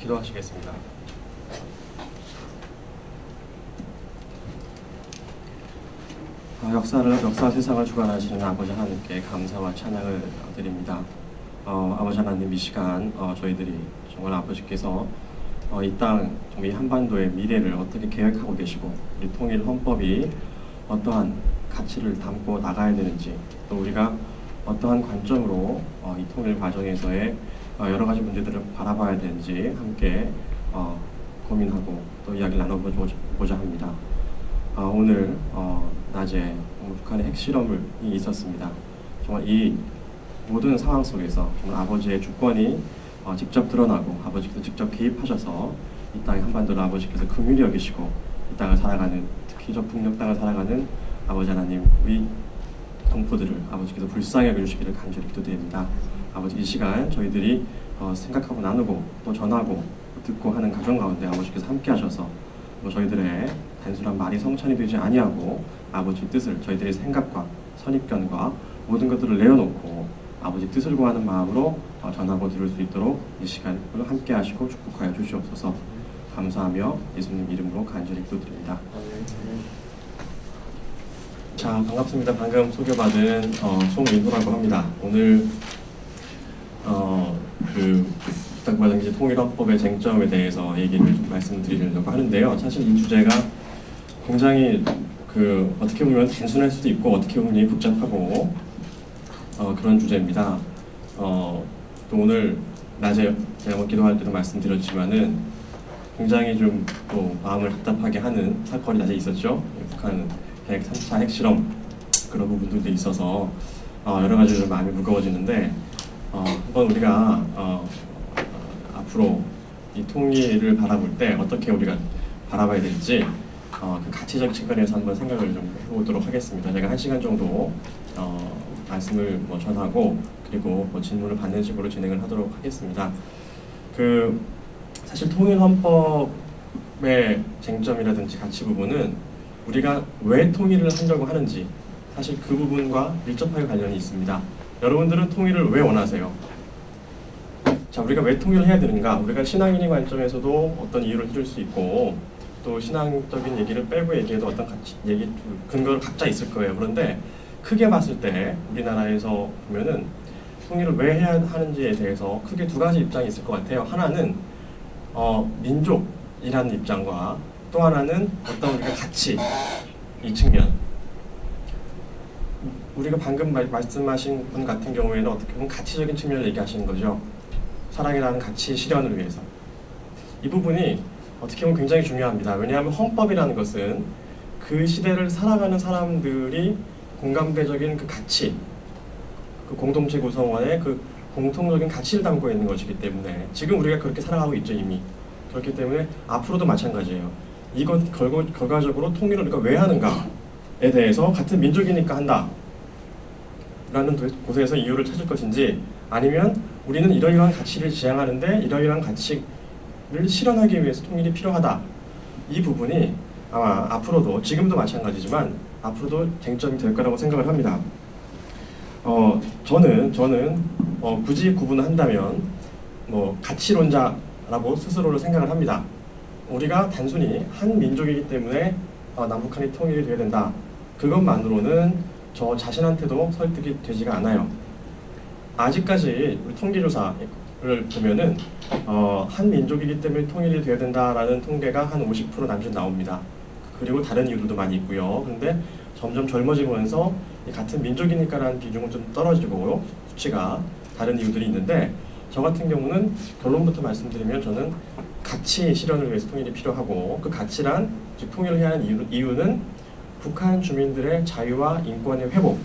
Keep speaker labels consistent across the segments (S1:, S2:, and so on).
S1: 기도하시겠습니다. 역사 세상을 주관하시는 아버지 하나님께 감사와 찬양을 드립니다. 아버지 하나님, 이 시간 저희들이 정말 아버지께서 이 땅, 이 한반도의 미래를 어떻게 계획하고 계시고 우리 통일 헌법이 어떠한 가치를 담고 나가야 되는지, 또 우리가 어떠한 관점으로 이 통일 과정에서의 여러 가지 문제들을 바라봐야 되는지 함께 고민하고 또 이야기를 나눠보고자 합니다. 오늘 낮에 북한의 핵실험이 있었습니다. 정말 이 모든 상황 속에서 정말 아버지의 주권이 직접 드러나고 아버지께서 직접 개입하셔서 이 땅의 한반도를 아버지께서 긍휼히 여기시고 이 땅을 살아가는, 특히 저 북녘 땅을 살아가는 아버지 하나님, 우리 동포들을 아버지께서 불쌍히 여겨주시기를 간절히 기도드립니다. 아버지, 이 시간 저희들이 생각하고 나누고 또 전하고 듣고 하는 가정 가운데 아버지께서 함께 하셔서 저희들의 단순한 말이 성찬이 되지 아니하고 아버지 뜻을, 저희들의 생각과 선입견과 모든 것들을 내어놓고 아버지 뜻을 구하는 마음으로 전하고 들을 수 있도록 이 시간을 함께 하시고 축복하여 주시옵소서. 감사하며 예수님 이름으로 간절히 기도드립니다. 자, 반갑습니다. 방금 소개받은 송민호라고 합니다. 오늘 부탁받은 이제 통일헌법의 쟁점에 대해서 얘기를 좀 말씀드리려고 하는데요. 사실 이 주제가 굉장히 어떻게 보면 단순할 수도 있고 어떻게 보면 복잡하고 그런 주제입니다. 또 오늘 낮에 제가 기도할 때도 말씀드렸지만은 굉장히 좀 또 마음을 답답하게 하는 사건이 낮에 있었죠. 북한 3차 핵실험 그런 부분들도 있어서 여러 가지로 마음이 무거워지는데 한번 우리가 앞으로 이 통일을 바라볼 때 어떻게 우리가 바라봐야 될지 그 가치적 측면에서 한번 생각을 좀 해보도록 하겠습니다. 제가 1시간 정도 말씀을 전하고 그리고 질문을 받는 식으로 진행을 하도록 하겠습니다. 사실 통일헌법의 쟁점이라든지 가치 부분은 우리가 왜 통일을 하려고 하는지 사실 그 부분과 밀접하게 관련이 있습니다. 여러분들은 통일을 왜 원하세요? 자, 우리가 왜 통일을 해야 되는가? 우리가 신앙인의 관점에서도 어떤 이유를 해줄 수 있고 또 신앙적인 얘기를 빼고 얘기해도 어떤 근거를 각자 있을 거예요. 그런데 크게 봤을 때 우리나라에서 보면은 통일을 왜 해야 하는지에 대해서 크게 두 가지 입장이 있을 것 같아요. 하나는 민족이라는 입장과 또 하나는 어떤 우리가 가치, 이 측면. 우리가 방금 말씀하신 분 같은 경우에는 어떻게 보면 가치적인 측면을 얘기하시는 거죠. 사랑이라는 가치 실현을 위해서. 이 부분이 어떻게 보면 굉장히 중요합니다. 왜냐하면 헌법이라는 것은 그 시대를 살아가는 사람들이 공감대적인 그 가치, 그 공동체 구성원의 그 공통적인 가치를 담고 있는 것이기 때문에 지금 우리가 그렇게 살아가고 있죠, 이미. 그렇기 때문에 앞으로도 마찬가지예요. 이것 결과적으로 통일을 우리가 왜 하는가에 대해서 같은 민족이니까 한다 라는 곳에서 이유를 찾을 것인지, 아니면 우리는 이러이러한 가치를 지향하는데 이러이러한 가치를 실현하기 위해서 통일이 필요하다. 이 부분이 아마 앞으로도, 지금도 마찬가지지만 앞으로도 쟁점이 될 거라고 생각을 합니다. 저는 굳이 구분을 한다면 가치론자라고 스스로를 생각을 합니다. 우리가 단순히 한 민족이기 때문에 남북한이 통일이 되어야 된다. 그것만으로는 저 자신한테도 설득이 되지가 않아요. 아직까지 우리 통계조사를 보면은 한 민족이기 때문에 통일이 되어야 된다라는 통계가 한 50% 남짓 나옵니다. 그리고 다른 이유들도 많이 있고요. 그런데 점점 젊어지면서 같은 민족이니까라는 비중은 좀 떨어지고 수치가 다른 이유들이 있는데, 저 같은 경우는 결론부터 말씀드리면 저는 가치 실현을 위해서 통일이 필요하고, 그 가치란, 즉 통일을 해야 하는 이유는 북한 주민들의 자유와 인권의 회복,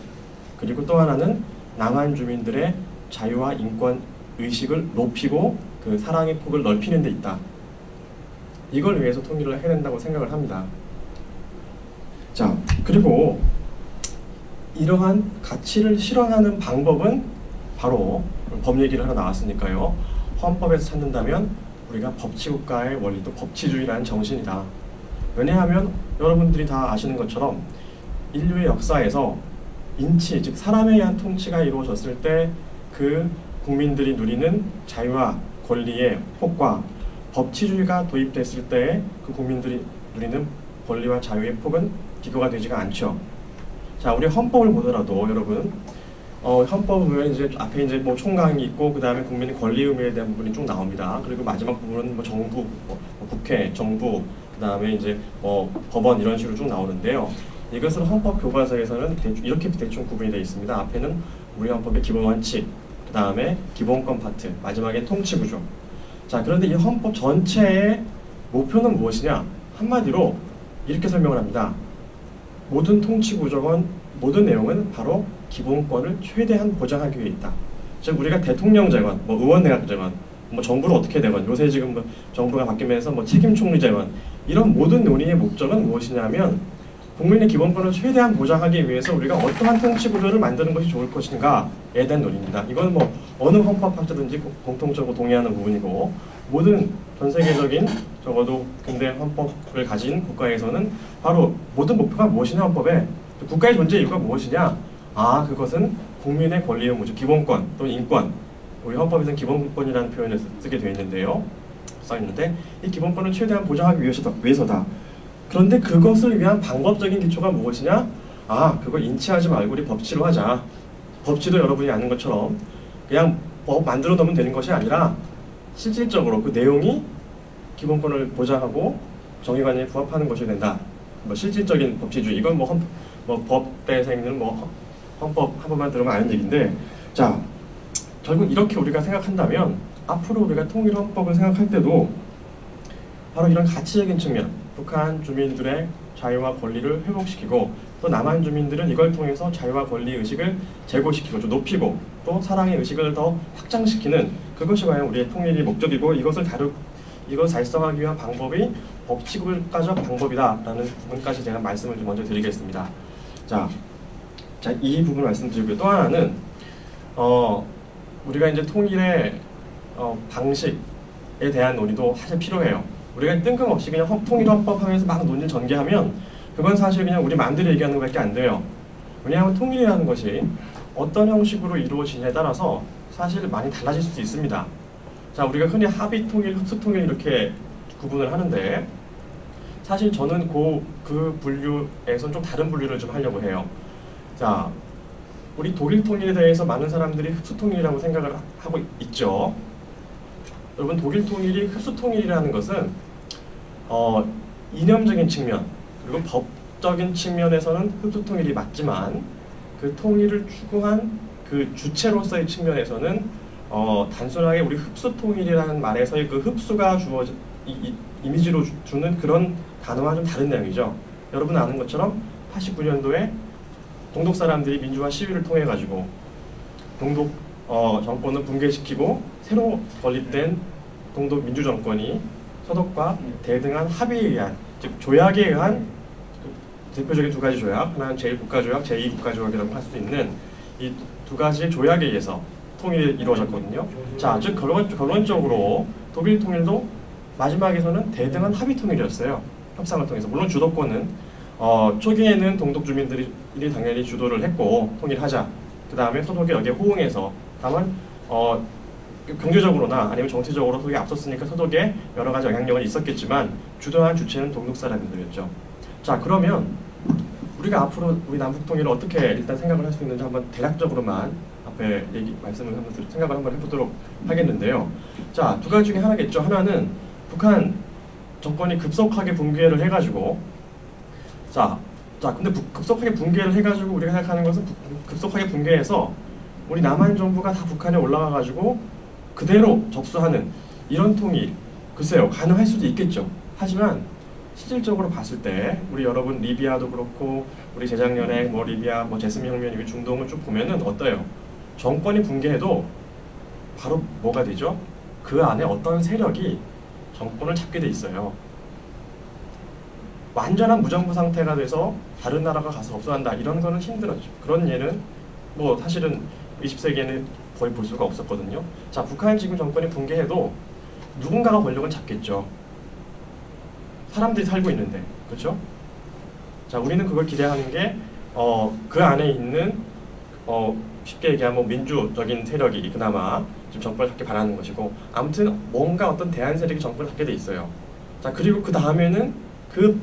S1: 그리고 또 하나는 남한 주민들의 자유와 인권 의식을 높이고 그 사랑의 폭을 넓히는 데 있다. 이걸 위해서 통일을 해야 된다고 생각을 합니다. 자, 그리고 이러한 가치를 실현하는 방법은 바로 법 얘기를 하나 나왔으니까요. 헌법에서 찾는다면 우리가 법치국가의 원리도 법치주의라는 정신이다. 왜냐하면 여러분들이 다 아시는 것처럼 인류의 역사에서 인치, 즉 사람에 의한 통치가 이루어졌을 때 그 국민들이 누리는 자유와 권리의 폭과 법치주의가 도입됐을 때 그 국민들이 누리는 권리와 자유의 폭은 비교가 되지가 않죠. 자, 우리 헌법을 보더라도 여러분, 헌법을 보면 이제 앞에 이제 뭐 총강이 있고 그 다음에 국민의 권리 의무에 대한 부분이 쭉 나옵니다. 그리고 마지막 부분은 뭐 정부, 국회, 정부, 그 다음에 이제 법원 이런 식으로 쭉 나오는데요. 이것을 헌법 교과서에서는 이렇게 대충 구분이 되어 있습니다. 앞에는 우리 헌법의 기본 원칙, 그 다음에 기본권 파트, 마지막에 통치 구조. 자, 그런데 이 헌법 전체의 목표는 무엇이냐? 한마디로 이렇게 설명을 합니다. 모든 통치 구조건 모든 내용은 바로 기본권을 최대한 보장하기 위해 있다. 즉 우리가 대통령제건, 뭐 의원내각제건, 뭐 정부를 어떻게 되건, 요새 지금 뭐 정부가 바뀌면서 뭐 책임총리제건, 이런 모든 논의의 목적은 무엇이냐면 국민의 기본권을 최대한 보장하기 위해서 우리가 어떠한 통치 구조를 만드는 것이 좋을 것인가에 대한 논의입니다. 이건 뭐 어느 헌법학자든지 공통적으로 동의하는 부분이고, 모든 전 세계적인 적어도 근대 헌법을 가진 국가에서는 바로 모든 목표가 무엇이냐, 헌법에 국가의 존재 이유가 무엇이냐, 그것은 국민의 권리 의무죠. 기본권 또는 인권, 우리 헌법에서는 기본권이라는 표현을 쓰게 되어 있는데요. 써있는데 이 기본권을 최대한 보장하기 위해서다. 그런데 그것을 위한 방법적인 기초가 무엇이냐? 그걸 인치하지 말고 우리 법치로 하자. 법치도 여러분이 아는 것처럼 그냥 법 만들어 놓으면 되는 것이 아니라 실질적으로 그 내용이 기본권을 보장하고 정의관념에 부합하는 것이 된다. 뭐 실질적인 법치주의, 이건 뭐 법대생은 뭐 헌법 한 번만 들으면 아는 얘기인데, 자, 결국 이렇게 우리가 생각한다면 앞으로 우리가 통일 헌법을 생각할 때도 바로 이런 가치적인 측면, 북한 주민들의 자유와 권리를 회복시키고 또 남한 주민들은 이걸 통해서 자유와 권리 의식을 제고시키고 좀 높이고 또 사랑의 의식을 더 확장시키는, 그것이 과연 우리의 통일의 목적이고 이것을 달성하기 위한 방법이 법치국가적 방법이다라는 부분까지 제가 말씀을 좀 먼저 드리겠습니다. 자, 이 부분을 말씀드리고요. 또 하나는 우리가 이제 통일의 방식에 대한 논의도 사실 필요해요. 우리가 뜬금없이 그냥 통일헌법 하면서 막 논의를 전개하면 그건 사실 그냥 우리 마음대로 얘기하는 것밖에 안 돼요. 왜냐하면 통일이라는 것이 어떤 형식으로 이루어지냐에 따라서 사실 많이 달라질 수도 있습니다. 자, 우리가 흔히 합의통일, 흡수통일 이렇게 구분을 하는데 사실 저는 그 분류에선 좀 다른 분류를 좀 하려고 해요. 자, 우리 독일 통일에 대해서 많은 사람들이 흡수통일이라고 생각을 하고 있죠. 여러분, 독일 통일이 흡수통일이라는 것은 이념적인 측면 그리고 법적인 측면에서는 흡수통일이 맞지만 그 통일을 추구한 그 주체로서의 측면에서는 단순하게 우리 흡수통일이라는 말에서의 그 흡수가 주어진 이미지로 주는 그런 단어와 좀 다른 내용이죠. 여러분 아는 것처럼 89년도에 동독 사람들이 민주화 시위를 통해 가지고 동독 정권을 붕괴시키고 새로 건립된 동독 민주 정권이 서독과 대등한 합의에 의한, 즉 조약에 의한 대표적인 두 가지 조약, 하나는 제1국가조약, 제2국가조약이라고 할 수 있는 이 두 가지 조약에 의해서 통일이 이루어졌거든요. 자, 즉 결론적으로 독일 통일도 마지막에서는 대등한 합의 통일이었어요. 협상을 통해서. 물론 주도권은 초기에는 동독 주민들이 당연히 주도를 했고 통일하자. 그 다음에 서독이 여기에 호응해서, 다만 경제적으로나 아니면 정치적으로 서독이 앞섰으니까 서독에 여러 가지 영향력은 있었겠지만 주도한 주체는 동독 사람들이었죠. 자, 그러면 우리가 앞으로 우리 남북 통일을 어떻게 일단 생각을 할 수 있는지 한번 대략적으로만 앞에 말씀을 생각을 한번 해보도록 하겠는데요. 자, 두 가지 중에 하나겠죠. 하나는 북한 정권이 급속하게 붕괴를 해가지고, 근데 급속하게 붕괴를 해가지고 우리가 생각하는 것은 급속하게 붕괴해서 우리 남한 정부가 다 북한에 올라가가지고 그대로 접수하는 이런 통일, 글쎄요, 가능할 수도 있겠죠. 하지만 실질적으로 봤을 때 우리 여러분 리비아도 그렇고 우리 재작년에 리비아 제스민 혁명, 중동을 쭉 보면은 어때요? 정권이 붕괴해도 바로 뭐가 되죠? 그 안에 어떤 세력이 정권을 잡게 돼 있어요. 완전한 무정부 상태가 돼서 다른 나라가 가서 접수한다, 이런 거는 힘들었죠. 그런 예는 사실은 20세기에는 거의 볼 수가 없었거든요. 자, 북한 지금 정권이 붕괴해도 누군가가 권력을 잡겠죠. 사람들이 살고 있는데, 그렇죠? 자, 우리는 그걸 기대하는 게 그 안에 있는 쉽게 얘기하면 뭐 민주적인 세력이 그나마 좀 정권을 잡기 바라는 것이고, 아무튼 뭔가 어떤 대한 세력이 정권을 잡게 돼 있어요. 자, 그리고 그 다음에는 그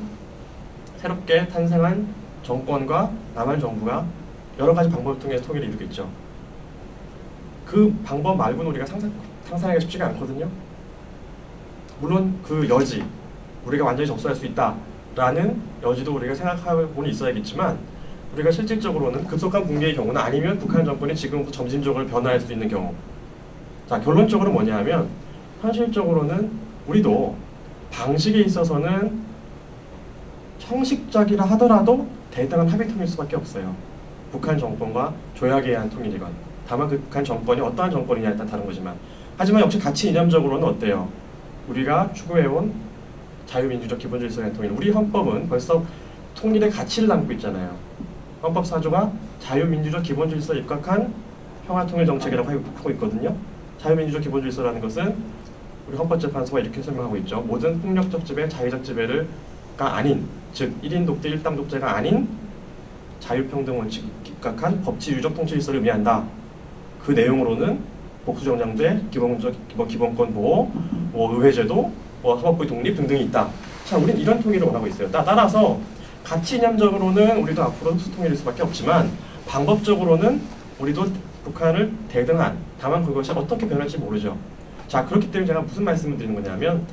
S1: 새롭게 탄생한 정권과 남한 정부가 여러 가지 방법을 통해서 통일을 이루겠죠. 그 방법 말고는 우리가 상상하기가 쉽지가 않거든요. 물론 그 여지, 우리가 완전히 접수할 수 있다라는 여지도 우리가 생각하고는 있어야겠지만, 우리가 실질적으로는 급속한 붕괴의 경우나 아니면 북한 정권이 지금부터 점진적으로 변화할 수 있는 경우. 자, 결론적으로 뭐냐 하면, 현실적으로는 우리도 방식에 있어서는 형식적이라 하더라도 대등한 합의 통일 수밖에 없어요. 북한 정권과 조약에 의한 통일이건. 다만 그 북한 정권이 어떠한 정권이냐에 따라 다른 거지만, 하지만 역시 가치 이념적으로는 어때요? 우리가 추구해온 자유민주적 기본질서에 대한 통일. 우리 헌법은 벌써 통일의 가치를 담고 있잖아요. 헌법 4조가 자유민주적 기본질서에 입각한 평화통일정책이라고 하고 있거든요. 자유민주적 기본질서라는 것은 우리 헌법재판소가 이렇게 설명하고 있죠. 모든 폭력적 지배, 자의적 지배가 아닌, 즉 1인 독재, 1당 독재가 아닌 자유평등 원칙에 입각한 법치주의적 통치질서를 의미한다. 그 내용으로는 복수정량제, 기본권 보호, 의회제도, 사법부의 독립 등등이 있다. 자, 우리는 이런 통일을 원하고 있어요. 따라서 가치 이념적으로는 우리도 앞으로 흡수 통일일 수밖에 없지만, 방법적으로는 우리도 북한을 대등한, 다만 그것이 어떻게 변할지 모르죠. 자, 그렇기 때문에 제가 무슨 말씀을 드리는 거냐면,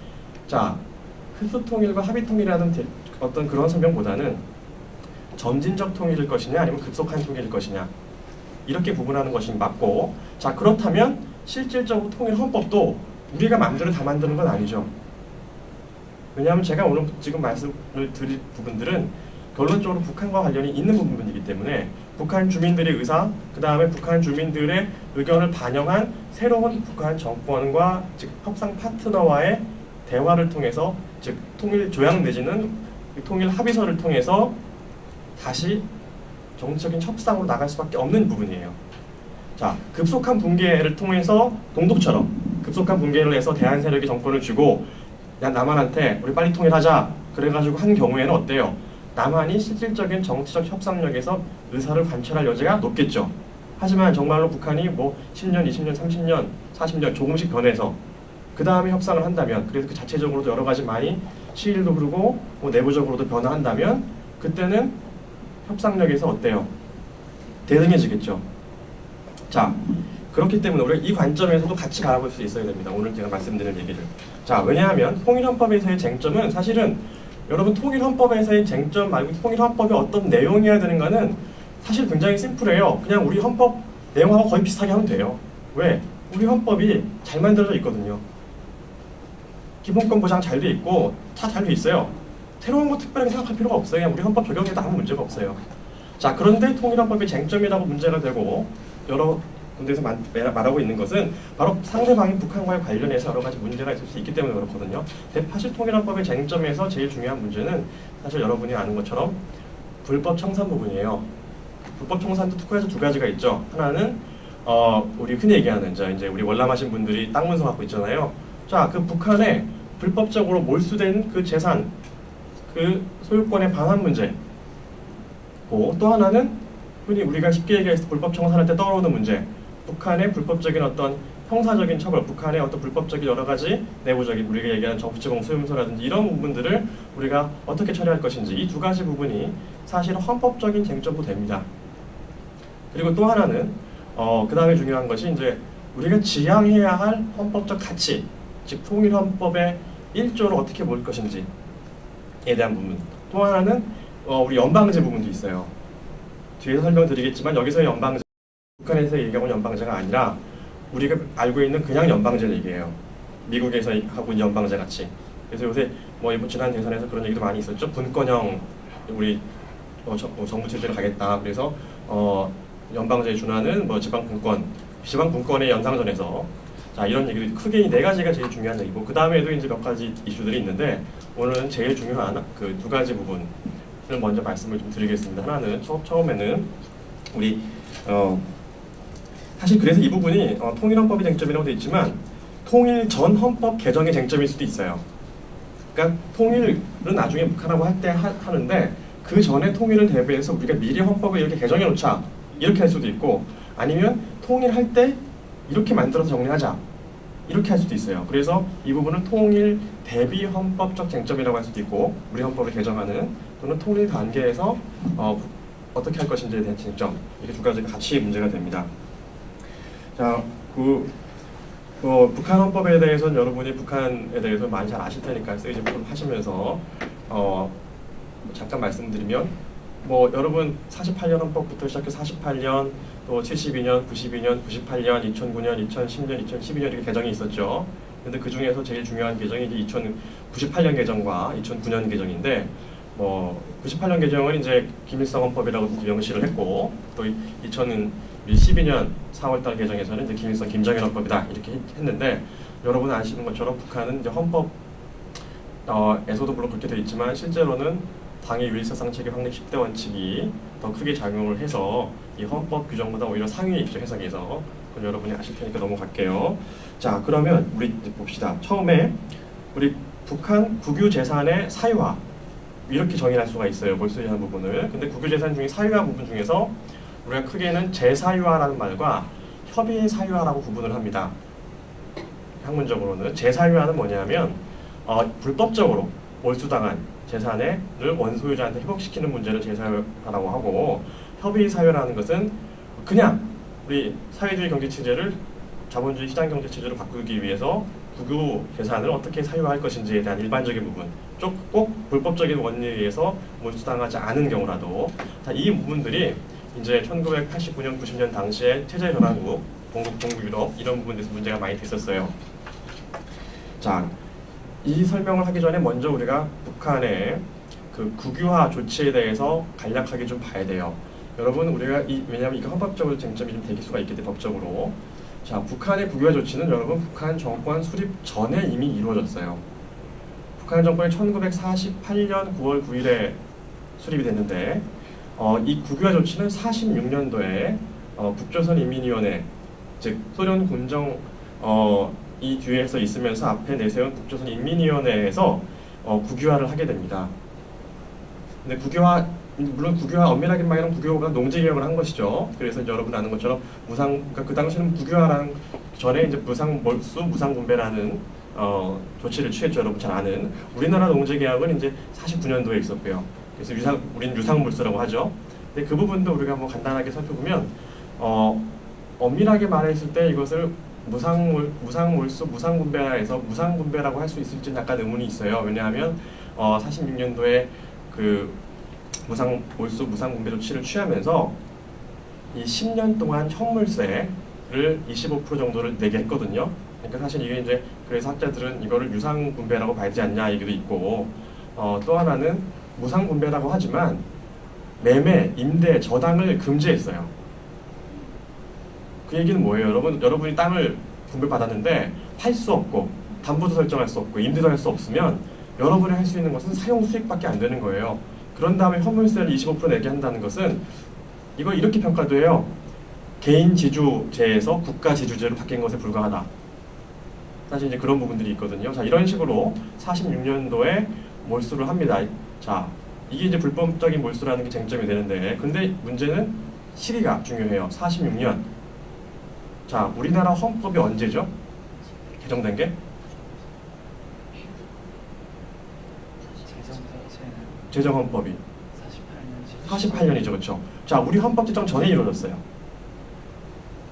S1: 자, 흡수 통일과 합의 통일이라는 어떤 그런 설명보다는 점진적 통일일 것이냐 아니면 급속한 통일일 것이냐, 이렇게 구분하는 것이 맞고, 자, 그렇다면 실질적으로 통일 헌법도 우리가 마음대로 다 만드는 건 아니죠. 왜냐하면 제가 오늘 지금 말씀을 드릴 부분들은 결론적으로 북한과 관련이 있는 부분이기 때문에, 북한 주민들의 의사, 그 다음에 북한 주민들의 의견을 반영한 새로운 북한 정권과, 즉 협상 파트너와의 대화를 통해서, 즉 통일 조약 내지는 통일 합의서를 통해서 다시 정치적인 협상으로 나갈 수밖에 없는 부분이에요. 자, 급속한 붕괴를 통해서 동독처럼 급속한 붕괴를 해서 대한 세력이 정권을 쥐고, 야, 남한한테 우리 빨리 통일하자 그래가지고 한 경우에는 어때요? 남한이 실질적인 정치적 협상력에서 의사를 관철할 여지가 높겠죠. 하지만 정말로 북한이 뭐 10년, 20년, 30년, 40년 조금씩 변해서 그 다음에 협상을 한다면, 그래서 그 자체적으로도 여러 가지 많이 시일도 흐르고 뭐 내부적으로도 변화한다면, 그때는 협상력에서 어때요? 대등해지겠죠. 자, 그렇기 때문에 우리가 이 관점에서도 같이 바라볼 수 있어야 됩니다. 오늘 제가 말씀드릴 얘기를. 자, 왜냐하면 통일헌법에서의 쟁점은 사실은, 여러분 통일헌법에서의 쟁점 말고 통일헌법이 어떤 내용이어야 되는가는 사실 굉장히 심플해요. 그냥 우리 헌법 내용하고 거의 비슷하게 하면 돼요. 왜? 우리 헌법이 잘 만들어져 있거든요. 기본권 보장 잘 돼 있고 다 잘 돼 있어요. 새로운 거 특별하게 생각할 필요가 없어요. 그냥 우리 헌법 적용해도 아무 문제가 없어요. 자, 그런데 통일헌법의 쟁점이라고 문제가 되고 여러 군데에서 말하고 있는 것은 바로 상대방이 북한과의 관련해서 여러 가지 문제가 있을 수 있기 때문에 그렇거든요. 사실 통일헌법의 쟁점에서 제일 중요한 문제는 사실 여러분이 아는 것처럼 불법 청산 부분이에요. 불법 청산도 특허에서 두 가지가 있죠. 하나는 우리 흔히 얘기하는 이제 우리 월남하신 분들이 땅 문서 갖고 있잖아요. 자, 그 북한에 불법적으로 몰수된 그 재산, 그 소유권의 반환 문제. 또 하나는 흔히 우리가 쉽게 얘기해서 불법 청산할 때 떠오르는 문제. 북한의 불법적인 어떤 형사적인 처벌, 북한의 어떤 불법적인 여러 가지 내부적인 우리가 얘기하는 정치공 소유문서라든지 이런 부분들을 우리가 어떻게 처리할 것인지, 이 두 가지 부분이 사실 헌법적인 쟁점도 됩니다. 그리고 또 하나는 그 다음에 중요한 것이 이제 우리가 지향해야 할 헌법적 가치, 즉 통일헌법의 1조를 어떻게 볼 것인지에 대한 부분. 또 하나는 우리 연방제 부분도 있어요. 뒤에서 설명드리겠지만 여기서의 연방제, 북한에서 얘기하고 있는 연방제가 아니라 우리가 알고 있는 그냥 연방제를 얘기해요. 미국에서 하고 있는 연방제 같이. 그래서 요새 뭐 이번 지난 대선에서 그런 얘기도 많이 있었죠. 분권형 우리 정부 체제로 가겠다. 그래서 연방제에 준하는 뭐 지방분권의 연상전에서, 자, 이런 얘기도 크게 이 네 가지가 제일 중요한 얘기고, 그 다음에도 이제 몇 가지 이슈들이 있는데 오늘은 제일 중요한 그 두 가지 부분을 먼저 말씀을 좀 드리겠습니다. 하나는 처음에는 우리 사실 그래서 이 부분이 통일헌법의 쟁점이라고 되어 있지만 통일 전 헌법 개정의 쟁점일 수도 있어요. 그러니까 통일은 나중에 북한하고 할 때 하는데 그 전에 통일을 대비해서 우리가 미리 헌법을 이렇게 개정해 놓자, 이렇게 할 수도 있고, 아니면 통일할 때 이렇게 만들어서 정리하자. 이렇게 할 수도 있어요. 그래서 이 부분은 통일 대비 헌법적 쟁점이라고 할 수도 있고, 우리 헌법을 개정하는 또는 통일 단계에서 어떻게 할 것인지에 대한 쟁점, 이렇게 두 가지가 같이 문제가 됩니다. 자, 북한 헌법에 대해서는 여러분이 북한에 대해서 많이 잘 아실 테니까 세이징 좀 하시면서 잠깐 말씀드리면, 여러분 48년 헌법부터 시작해서 48년, 또 72년, 92년, 98년, 2009년, 2010년, 2012년 이렇게 개정이 있었죠. 근데 그 중에서 제일 중요한 개정이 이제 2098년 개정과 2009년 개정인데, 98년 개정은 이제 김일성 헌법이라고 명시를 했고, 또 2012년 4월달 개정에서는 이제 김일성 김정일 헌법이다 이렇게 했는데, 여러분 아시는 것처럼 북한은 이제 헌법에서도 물론 그렇게 되어 있지만 실제로는 당의 유일사상 체계 확립 10대 원칙이 더 크게 작용을 해서 이 헌법 규정보다 오히려 상위에 있죠, 해석에서. 그건 여러분이 아실 테니까 넘어갈게요. 자, 그러면 우리 이제 봅시다. 처음에 우리 북한 국유재산의 사유화, 이렇게 정의할 수가 있어요, 몰수유한 부분을. 근데 국유재산 중에 사유화 부분 중에서 우리가 크게는 재사유화라는 말과 협의의 사유화라고 구분을 합니다. 학문적으로는 재사유화는 뭐냐면 불법적으로 몰수당한 재산을 원소유자한테 회복시키는 문제를 재사유화라고 하고, 협의 사유라는 것은 그냥 우리 사회주의 경제체제를 자본주의 시장경제체제로 바꾸기 위해서 국유 재산을 어떻게 사유화할 것인지에 대한 일반적인 부분, 꼭 불법적인 원리에 의해서 몰수당하지 않은 경우라도, 이 부분들이 이제 1989년, 90년 당시에 체제 전환 후 동국 유럽 이런 부분에서 문제가 많이 됐었어요. 자, 이 설명을 하기 전에 먼저 우리가 북한의 그 국유화 조치에 대해서 간략하게 좀 봐야 돼요. 여러분, 우리가 왜냐하면 이거 헌법적으로 쟁점이 좀 될 수가 있기 때문에 법적으로. 자, 북한의 국유화 조치는 여러분 북한 정권 수립 전에 이미 이루어졌어요. 북한 정권이 1948년 9월 9일에 수립이 됐는데, 이 국유화 조치는 46년도에 북조선인민위원회, 즉 소련 군정 이 뒤에서 있으면서 앞에 내세운 북조선인민위원회에서 국유화를 하게 됩니다. 근데 물론 국유화, 엄밀하게 말하면 국유화가 농지개혁을 한 것이죠. 그래서 여러분 아는 것처럼 그러니까 그 당시에는 국유화라는 전에 이제 무상몰수, 무상분배라는 조치를 취했죠. 여러분 잘 아는. 우리나라 농지개혁은 이제 49년도에 있었고요. 그래서 우리는 유상몰수라고 하죠. 근데 그 부분도 우리가 간단하게 살펴보면, 엄밀하게 말했을 때 이것을 무상몰수, 무상분배해서 무상분배라고 할 수 있을지는 약간 의문이 있어요. 왜냐하면 46년도에 그 무상몰수, 무상분배 조치를 취하면서 이 10년 동안 현물세를 25% 정도를 내게 했거든요. 그러니까 사실 이게 이제 그래서 학자들은 이거를 유상분배라고 봐야지 않냐 얘기도 있고, 또 하나는 무상분배라고 하지만 매매, 임대, 저당을 금지했어요. 그 얘기는 뭐예요? 여러분이 땅을 분배받았는데 팔 수 없고 담보도 설정할 수 없고 임대도 할 수 없으면 여러분이 할 수 있는 것은 사용 수익밖에 안 되는 거예요. 그런 다음에 현물세를 25% 내게 한다는 것은 이걸 이렇게 평가도 해요. 개인 지주제에서 국가 지주제로 바뀐 것에 불과하다. 사실 이제 그런 부분들이 있거든요. 자, 이런 식으로 46년도에 몰수를 합니다. 자, 이게 이제 불법적인 몰수라는 게 쟁점이 되는데, 근데 문제는 시기가 중요해요. 46년. 자, 우리나라 헌법이 언제죠? 개정된 게? 제정헌법이 48년이죠, 그렇죠? 자, 우리 헌법 제정 전에 이루어졌어요.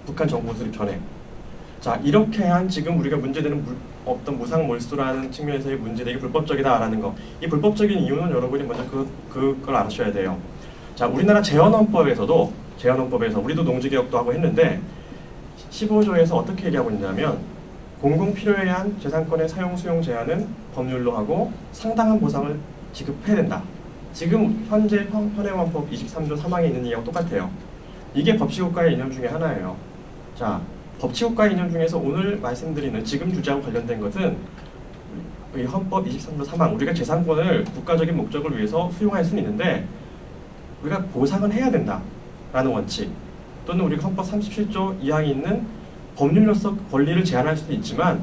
S1: 북한 정부 수립 전에. 자, 이렇게 한 지금 우리가 문제되는 어떤 무상몰수라는 측면에서의 문제되기 불법적이다라는 거. 이 불법적인 이유는 여러분이 먼저 그걸 아셔야 돼요. 자, 우리나라 재헌헌법에서도 우리도 농지개혁도 하고 했는데 15조에서 어떻게 얘기하고 있냐면, 공공필요에 의한 재산권의 사용 수용 제한은 법률로 하고 상당한 보상을 지급해야 된다. 지금 현재 현행헌법 23조 3항에 있는 이하고 똑같아요. 이게 법치국가의 이념 중에 하나예요. 자, 법치국가의 이념 중에서 오늘 말씀드리는 지금 주제하고 관련된 것은 이 헌법 23조 3항, 우리가 재산권을 국가적인 목적을 위해서 수용할 수는 있는데 우리가 보상은 해야 된다라는 원칙, 또는 우리가 헌법 37조 2항이 있는 법률로서 권리를 제한할 수도 있지만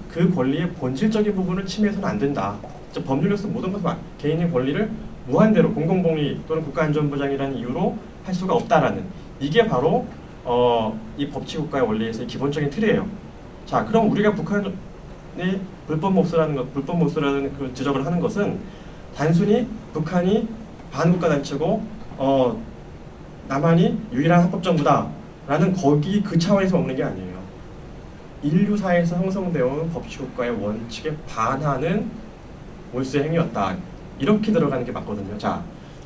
S1: 그 권리의 본질적인 부분을 침해해서는 안 된다. 즉 법률로서 모든 것을 개인의 권리를 무한대로 공공복리 또는 국가안전보장이라는 이유로 할 수가 없다라는, 이게 바로 이 법치국가의 원리에서의 기본적인 틀이에요. 자, 그럼 우리가 북한의 불법 몰수라는 그 지적을 하는 것은 단순히 북한이 반국가 단체고 남한이 유일한 합법정부다라는 거기 그 차원에서 먹는 게 아니에요. 인류사에서 형성되어 온 법치국가의 원칙에 반하는 몰수의 행위였다. 이렇게 들어가는 게 맞거든요. 자,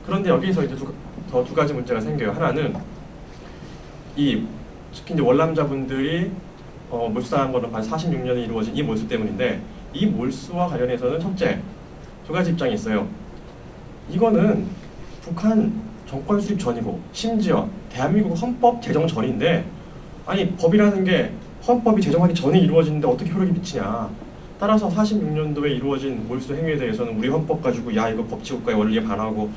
S1: 그런데 여기서 이제 더 두 가지 문제가 생겨요. 하나는 특히 이제 월남자분들이 몰수당한 거는 46년에 이루어진 이 몰수 때문인데, 이 몰수와 관련해서는 첫째, 두 가지 입장이 있어요. 이거는 북한 정권 수립 전이고 심지어 대한민국 헌법 제정 전인데, 아니 법이라는 게 헌법이 제정하기 전에 이루어지는데 어떻게 효력이 미치냐. 따라서 46년도에 이루어진 몰수 행위에 대해서는 우리 헌법 가지고 야 이거 법치국가의 원리에 반하고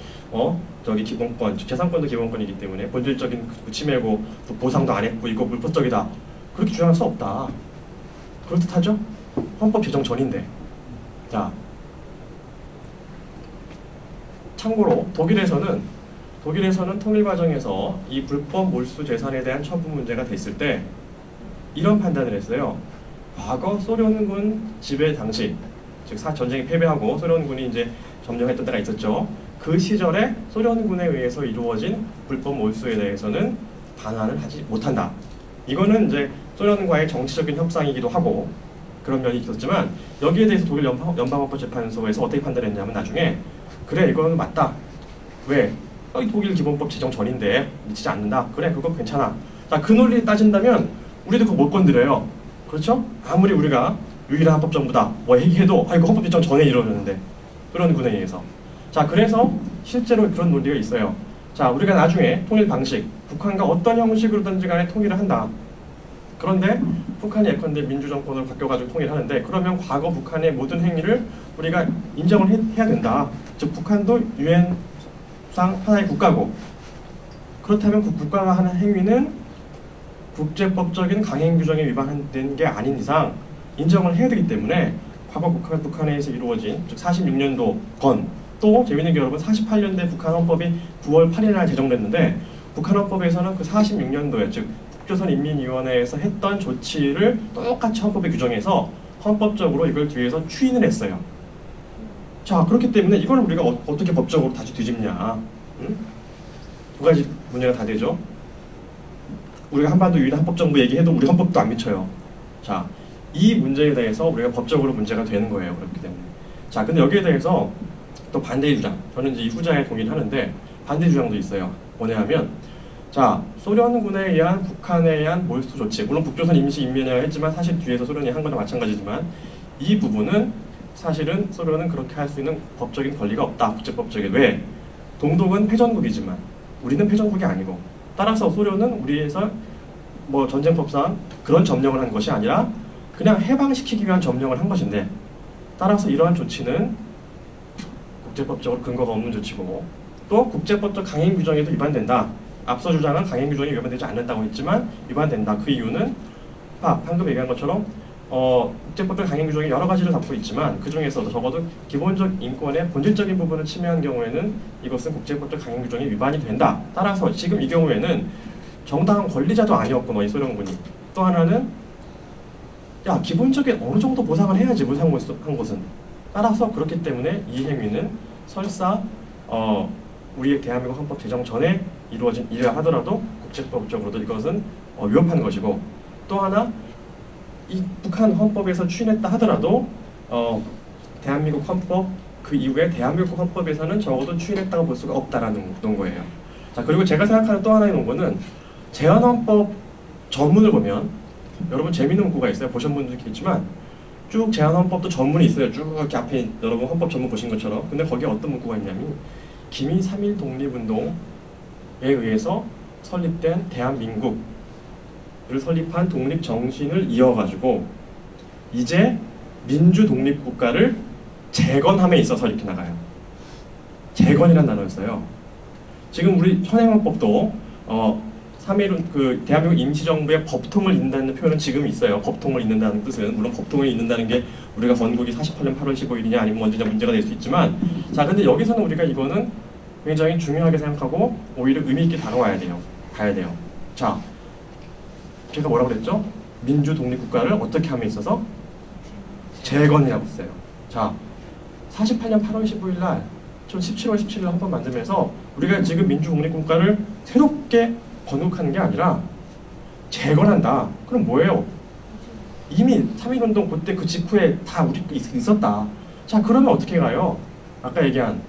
S1: 저기 기본권, 재산권도 기본권이기 때문에 본질적인 침해고 보상도 안 했고 이거 불법적이다. 그렇게 주장할 수 없다. 그럴듯하죠? 헌법 제정 전인데. 자, 참고로 독일에서는 통일 과정에서 이 불법 몰수 재산에 대한 처분 문제가 됐을 때 이런 판단을 했어요. 과거 소련군 지배 당시, 즉 전쟁이 패배하고 소련군이 이제 점령했던 때가 있었죠. 그 시절에 소련군에 의해서 이루어진 불법 몰수에 대해서는 반환을 하지 못한다. 이거는 이제 소련과의 정치적인 협상이기도 하고 그런 면이 있었지만, 여기에 대해서 독일 연방헌법재판소에서 어떻게 판단했냐면 나중에 그래 이거는 맞다. 왜? 독일 기본법 제정 전인데 미치지 않는다. 그래 그거 괜찮아. 자, 그 논리 따진다면 우리도 그거 못 건드려요. 그렇죠? 아무리 우리가 유일한 합법정부다 뭐 얘기해도 이거 헌법 제정 전에 이루어졌는데 소련군에 의해서. 자, 그래서 실제로 그런 논리가 있어요. 자, 우리가 나중에 통일 방식, 북한과 어떤 형식으로든지 간에 통일을 한다. 그런데 북한이 예컨대 민주정권으로 바뀌어가지고 통일하는데, 그러면 과거 북한의 모든 행위를 우리가 인정을 해야 된다. 즉 북한도 유엔상 하나의 국가고, 그렇다면 그 국가가 하는 행위는 국제법적인 강행 규정에 위반된 게 아닌 이상 인정을 해야 되기 때문에 과거 북한에서 이루어진, 즉 46년도 건, 또 재밌는 게 여러분 48년대 북한 헌법이 9월 8일 날 제정됐는데, 북한 헌법에서는 그 46년도에 즉 북조선인민위원회에서 했던 조치를 똑같이 헌법에 규정해서 헌법적으로 이걸 뒤에서 추인을 했어요. 자, 그렇기 때문에 이걸 우리가 어떻게 법적으로 다시 뒤집냐. 응? 두 가지 문제가 다 되죠. 우리가 한반도 유일한 합법정부 얘기해도 우리 헌법도 안 미쳐요. 자, 이 문제에 대해서 우리가 법적으로 문제가 되는 거예요. 그렇기 때문에. 자, 근데 여기에 대해서 또 반대 주장, 저는 이제 이 후자에 동의를 하는데 반대 주장도 있어요. 뭐냐 하면, 자, 소련군에 의한 북한에 의한 몰수 조치, 물론 북조선 임시인민회가 했지만 사실 뒤에서 소련이 한 거나 마찬가지지만, 이 부분은 사실은 소련은 그렇게 할 수 있는 법적인 권리가 없다. 국제법적인. 왜? 동독은 패전국이지만 우리는 패전국이 아니고, 따라서 소련은 우리에서 뭐 전쟁법상 그런 점령을 한 것이 아니라 그냥 해방시키기 위한 점령을 한 것인데, 따라서 이러한 조치는 국제법적으로 근거가 없는 조치고, 또 국제법적 강행 규정에도 위반된다. 앞서 주장은 강행 규정이 위반되지 않는다고 했지만 위반된다. 그 이유는 방금 얘기한 것처럼 국제법적 강행 규정이 여러 가지를 담고 있지만 그 중에서도 적어도 기본적 인권의 본질적인 부분을 침해한 경우에는 이것은 국제법적 강행 규정이 위반이 된다. 따라서 지금 이 경우에는 정당한 권리자도 아니었고 이 소련군이, 또 하나는 기본적인 어느 정도 보상을 해야지 몰수한 것은. 따라서 그렇기 때문에 이 행위는 설사 우리의 대한민국 헌법 제정 전에 이루어진 일이라 하더라도 국제법적으로도 이것은 위협한 것이고, 또 하나 이 북한 헌법에서 추인했다 하더라도 대한민국 헌법 그 이후에 대한민국 헌법에서는 적어도 추인했다고 볼 수가 없다라는 거예요. 자, 그리고 제가 생각하는 또 하나의 논거는 제한헌법 전문을 보면, 여러분 재미있는 문구가 있어요. 보신 분도 있겠지만 쭉 제한헌법도 전문이 있어요. 쭉 이렇게 앞에 여러분 헌법 전문 보신 것처럼. 근데 거기에 어떤 문구가 있냐면, 기미 3.1 독립운동에 의해서 설립된 대한민국을 설립한 독립정신을 이어가지고 이제 민주독립국가를 재건함에 있어서 이렇게 나가요. 재건이라는 단어였어요. 지금 우리 현행헌법도 3.1은 그 대한민국 임시정부의 법통을 잇는다는 표현은 지금 있어요. 법통을 잇는다는 뜻은, 물론 법통을 잇는다는 게 우리가 건국이 48년 8월 15일이냐 아니면 언제냐 문제가 될 수 있지만, 자, 근데 여기서는 우리가 이거는 굉장히 중요하게 생각하고 오히려 의미 있게 다가와야 돼요. 봐야 돼요. 자, 제가 뭐라고 그랬죠? 민주 독립국가를 어떻게 함에 있어서 재건이라고 했어요. 자, 48년 8월 15일 날, 저 17월 17일 날 헌법 만들면서 우리가 지금 민주 독립국가를 새롭게 건국하는 게 아니라 재건한다. 그럼 뭐예요? 이미 3.1운동 그때 그 직후에 다 우리 있었다. 자, 그러면 어떻게 가요? 아까 얘기한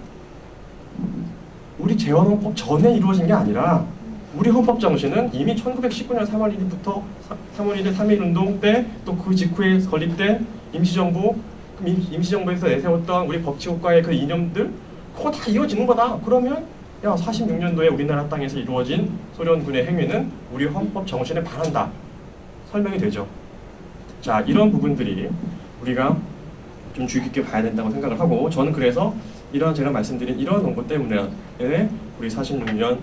S1: 우리 재헌헌법 전에 이루어진 게 아니라 우리 헌법 정신은 이미 1919년 3월 1일부터 3월 1일 3.1운동 때 또 그 직후에 건립된 임시정부에서 내세웠던 우리 법치국가의 그 이념들 그거 다 이어지는 거다. 그러면 야 46년도에 우리나라 땅에서 이루어진 소련군의 행위는 우리 헌법 정신에 반한다. 설명이 되죠. 자, 이런 부분들이 우리가 좀 주의 깊게 봐야 된다고 생각을 하고, 저는 그래서 이런 제가 말씀드린 이런 원고 때문에 우리 46년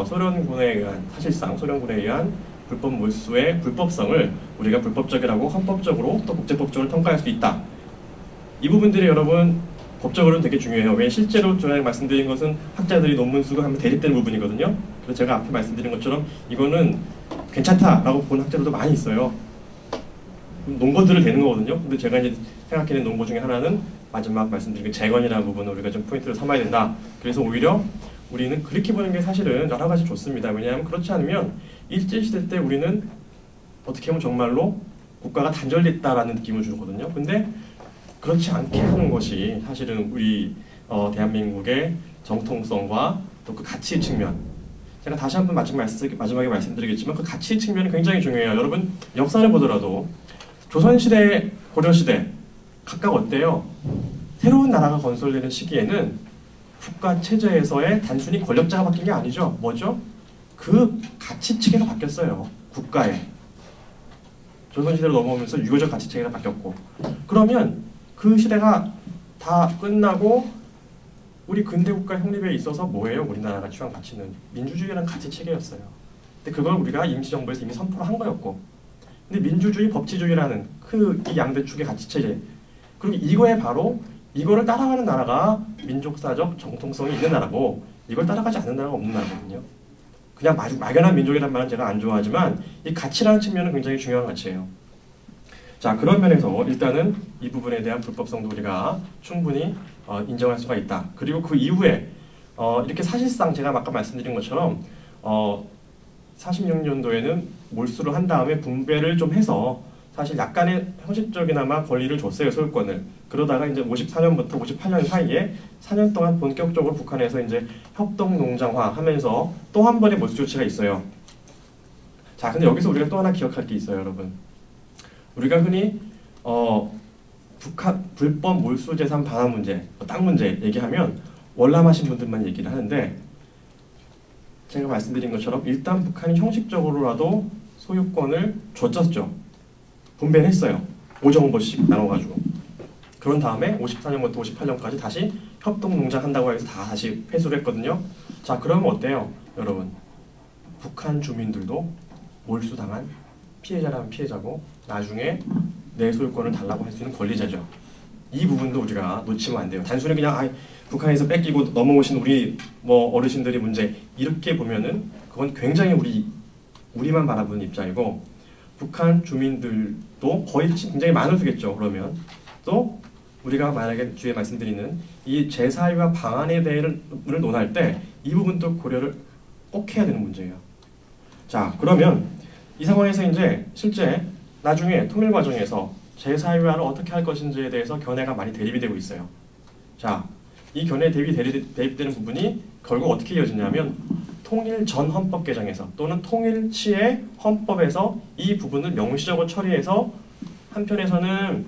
S1: 소련군에 의한, 사실상 소련군에 의한 불법 몰수의 불법성을 우리가 불법적이라고 헌법적으로 또 국제법적으로 통과할 수 있다. 이 부분들이 여러분 법적으로는 되게 중요해요. 왜? 실제로 제가 말씀드린 것은 학자들이 논문 쓰고 하면 대립되는 부분이거든요. 그래서 제가 앞에 말씀드린 것처럼 이거는 괜찮다라고 보는 학자들도 많이 있어요. 논거들을 되는 거거든요. 근데 제가 이제 생각해낸 논거 중에 하나는 마지막 말씀드린 재건이라는 부분을 우리가 좀 포인트를 삼아야 된다. 그래서 오히려 우리는 그렇게 보는 게 사실은 여러 가지 좋습니다. 왜냐하면 그렇지 않으면 일제시대 때 우리는 어떻게 보면 정말로 국가가 단절됐다라는 느낌을 주거든요. 근데 그렇지 않게 하는 것이 사실은 우리 대한민국의 정통성과 또 그 가치 측면, 제가 다시 한번 마지막에 말씀드리겠지만 그 가치 측면이 굉장히 중요해요. 여러분 역사를 보더라도 조선시대, 고려시대 각각 어때요? 새로운 나라가 건설되는 시기에는 국가 체제에서의 단순히 권력자가 바뀐 게 아니죠. 뭐죠? 그 가치체계가 바뀌었어요. 국가에. 조선시대로 넘어오면서 유교적 가치체계가 바뀌었고, 그러면 그 시대가 다 끝나고 우리 근대국가 형립에 있어서 뭐예요? 우리나라가 취한 가치는 민주주의라는 가치체계였어요. 근데 그걸 우리가 임시정부에서 이미 선포를 한 거였고, 근데 민주주의, 법치주의라는 이 양대축의 가치체계, 그리고 이거에 바로 이거를 따라가는 나라가 민족사적 정통성이 있는 나라고, 이걸 따라가지 않는 나라가 없는 나라거든요. 그냥 막연한 민족이라는 말은 제가 안 좋아하지만 이 가치라는 측면은 굉장히 중요한 가치예요. 자, 그런 면에서 일단은 이 부분에 대한 불법성도 우리가 충분히 인정할 수가 있다. 그리고 그 이후에 이렇게 사실상 제가 아까 말씀드린 것처럼 46년도에는 몰수를 한 다음에 분배를 좀 해서 사실 약간의 형식적이나마 권리를 줬어요, 소유권을. 그러다가 이제 54년부터 58년 사이에 4년 동안 본격적으로 북한에서 이제 협동농장화 하면서 또 한 번의 몰수 조치가 있어요. 자, 근데 여기서 우리가 또 하나 기억할 게 있어요, 여러분. 우리가 흔히 북한 불법 몰수 재산 반환 문제, 땅 문제 얘기하면 월남하신 분들만 얘기를 하는데, 제가 말씀드린 것처럼 일단 북한이 형식적으로라도 소유권을 줬었죠. 분배를 했어요. 5정도씩 나눠가지고. 그런 다음에 54년부터 58년까지 다시 협동농장 한다고 해서 다시 회수를 했거든요. 자, 그러면 어때요? 여러분, 북한 주민들도 몰수당한 피해자라면 피해자고 나중에 내 소유권을 달라고 할 수 있는 권리자죠. 이 부분도 우리가 놓치면 안 돼요. 단순히 그냥 북한에서 뺏기고 넘어오신 우리 어르신들의 문제 이렇게 보면은 그건 굉장히 우리만 바라보는 입장이고, 북한 주민들도 거의 사실 굉장히 많을 수겠죠. 그러면 또 우리가 만약에 뒤에 말씀드리는 이 재사유와 방안에 대해를 논할 때 이 부분도 고려를 꼭 해야 되는 문제예요. 자, 그러면 이 상황에서 이제 실제 나중에 통일 과정에서 재사유화를 어떻게 할 것인지에 대해서 견해가 많이 대립이 되고 있어요. 자, 이 견해 대립되는 부분이 결국 어떻게 이어지냐면 통일 전 헌법 개정에서 또는 통일치의 헌법에서 이 부분을 명시적으로 처리해서 한편에서는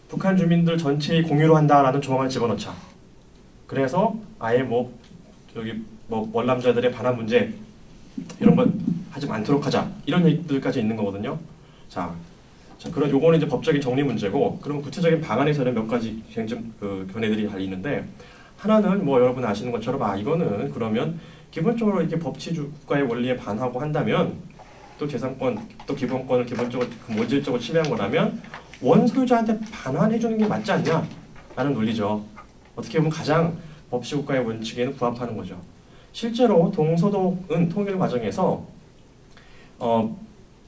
S1: 북한 주민들 전체의 공유로 한다라는 조항을 집어넣자. 그래서 아예 월남자들의 반환 문제 이런 거 하지 않도록 하자, 이런 얘기들까지 있는 거거든요. 자, 그런 요거는 이제 법적인 정리 문제고, 그럼 구체적인 방안에서는 몇 가지 견해들이 갈리는데, 하나는 여러분 아시는 것처럼 이거는 그러면 기본적으로 이렇게 법치국가의 원리에 반하고 한다면, 또 재산권, 또 기본권을 기본적으로 원질적으로 침해한 거라면 원소유자한테 반환해주는 게 맞지 않냐라는 논리죠. 어떻게 보면 가장 법치국가의 원칙에는 부합하는 거죠. 실제로 동서독은 통일 과정에서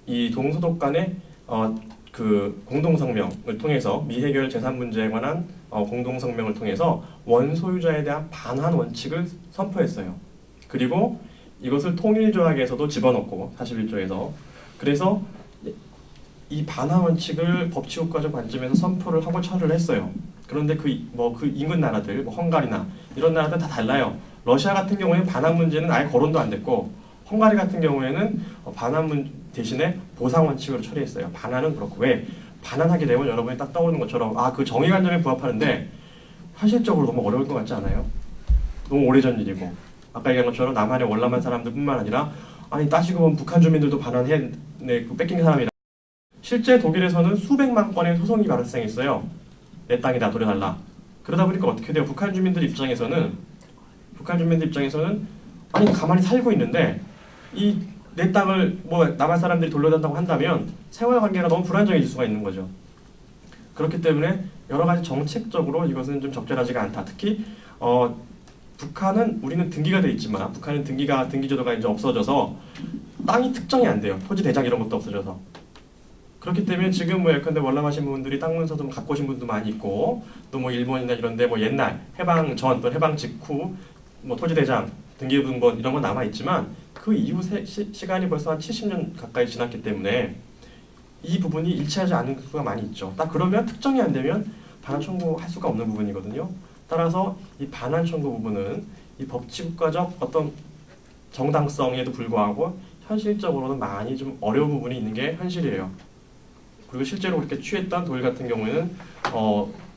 S1: 이 동소독 간의 그 공동성명을 통해서 미해결 재산 문제에 관한 공동성명을 통해서 원소유자에 대한 반환 원칙을 선포했어요. 그리고 이것을 통일조약에서도 집어넣고 41조에서 그래서 이 반환 원칙을 법치국가적 관점에서 선포를 하고 철회를 했어요. 그런데 그 인근 나라들, 뭐 헝가리나 이런 나라들 다 달라요. 러시아 같은 경우에는 반환 문제는 아예 거론도 안 됐고, 헝가리 같은 경우에는 반환 대신에 보상 원칙으로 처리했어요. 반환은 그렇고 왜 반환하게 되면 여러분이 딱 떠오르는 것처럼 그 정의 관점에 부합하는데 현실적으로 너무 어려울 것 같지 않아요? 너무 오래전 일이고 아까 얘기한 것처럼 남한의 월남한 사람들뿐만 아니라 아니 따지고 보면 북한 주민들도 반환해 뺏긴 사람이라. 실제 독일에서는 수백만 건의 소송이 발생했어요. 내 땅이다 돌려달라. 그러다 보니까 어떻게 돼요? 북한 주민들 입장에서는 아니 가만히 살고 있는데 이 내 땅을 뭐 남한 사람들이 돌려달라고 한다면 생활 관계가 너무 불안정해질 수가 있는 거죠. 그렇기 때문에 여러 가지 정책적으로 이것은 좀 적절하지가 않다. 특히 북한은 우리는 등기가 돼 있지만 북한은 등기제도가 이제 없어져서 땅이 특정이 안 돼요. 토지 대장 이런 것도 없어져서. 그렇기 때문에 지금 뭐 예컨대 월남하신 분들이 땅 문서도 갖고 오신 분도 많이 있고 또 뭐 일본이나 이런데 뭐 옛날 해방 전 또 해방 직후 뭐 토지 대장 등기부등본 이런 건 남아 있지만 그 이후 시간이 벌써 한 70년 가까이 지났기 때문에 이 부분이 일치하지 않는 수가 많이 있죠. 딱 그러면 특정이 안 되면 반환 청구할 수가 없는 부분이거든요. 따라서 이 반환 청구 부분은 이 법치국가적 어떤 정당성에도 불구하고 현실적으로는 많이 좀 어려운 부분이 있는 게 현실이에요. 그리고 실제로 그렇게 취했던 독일 같은 경우에는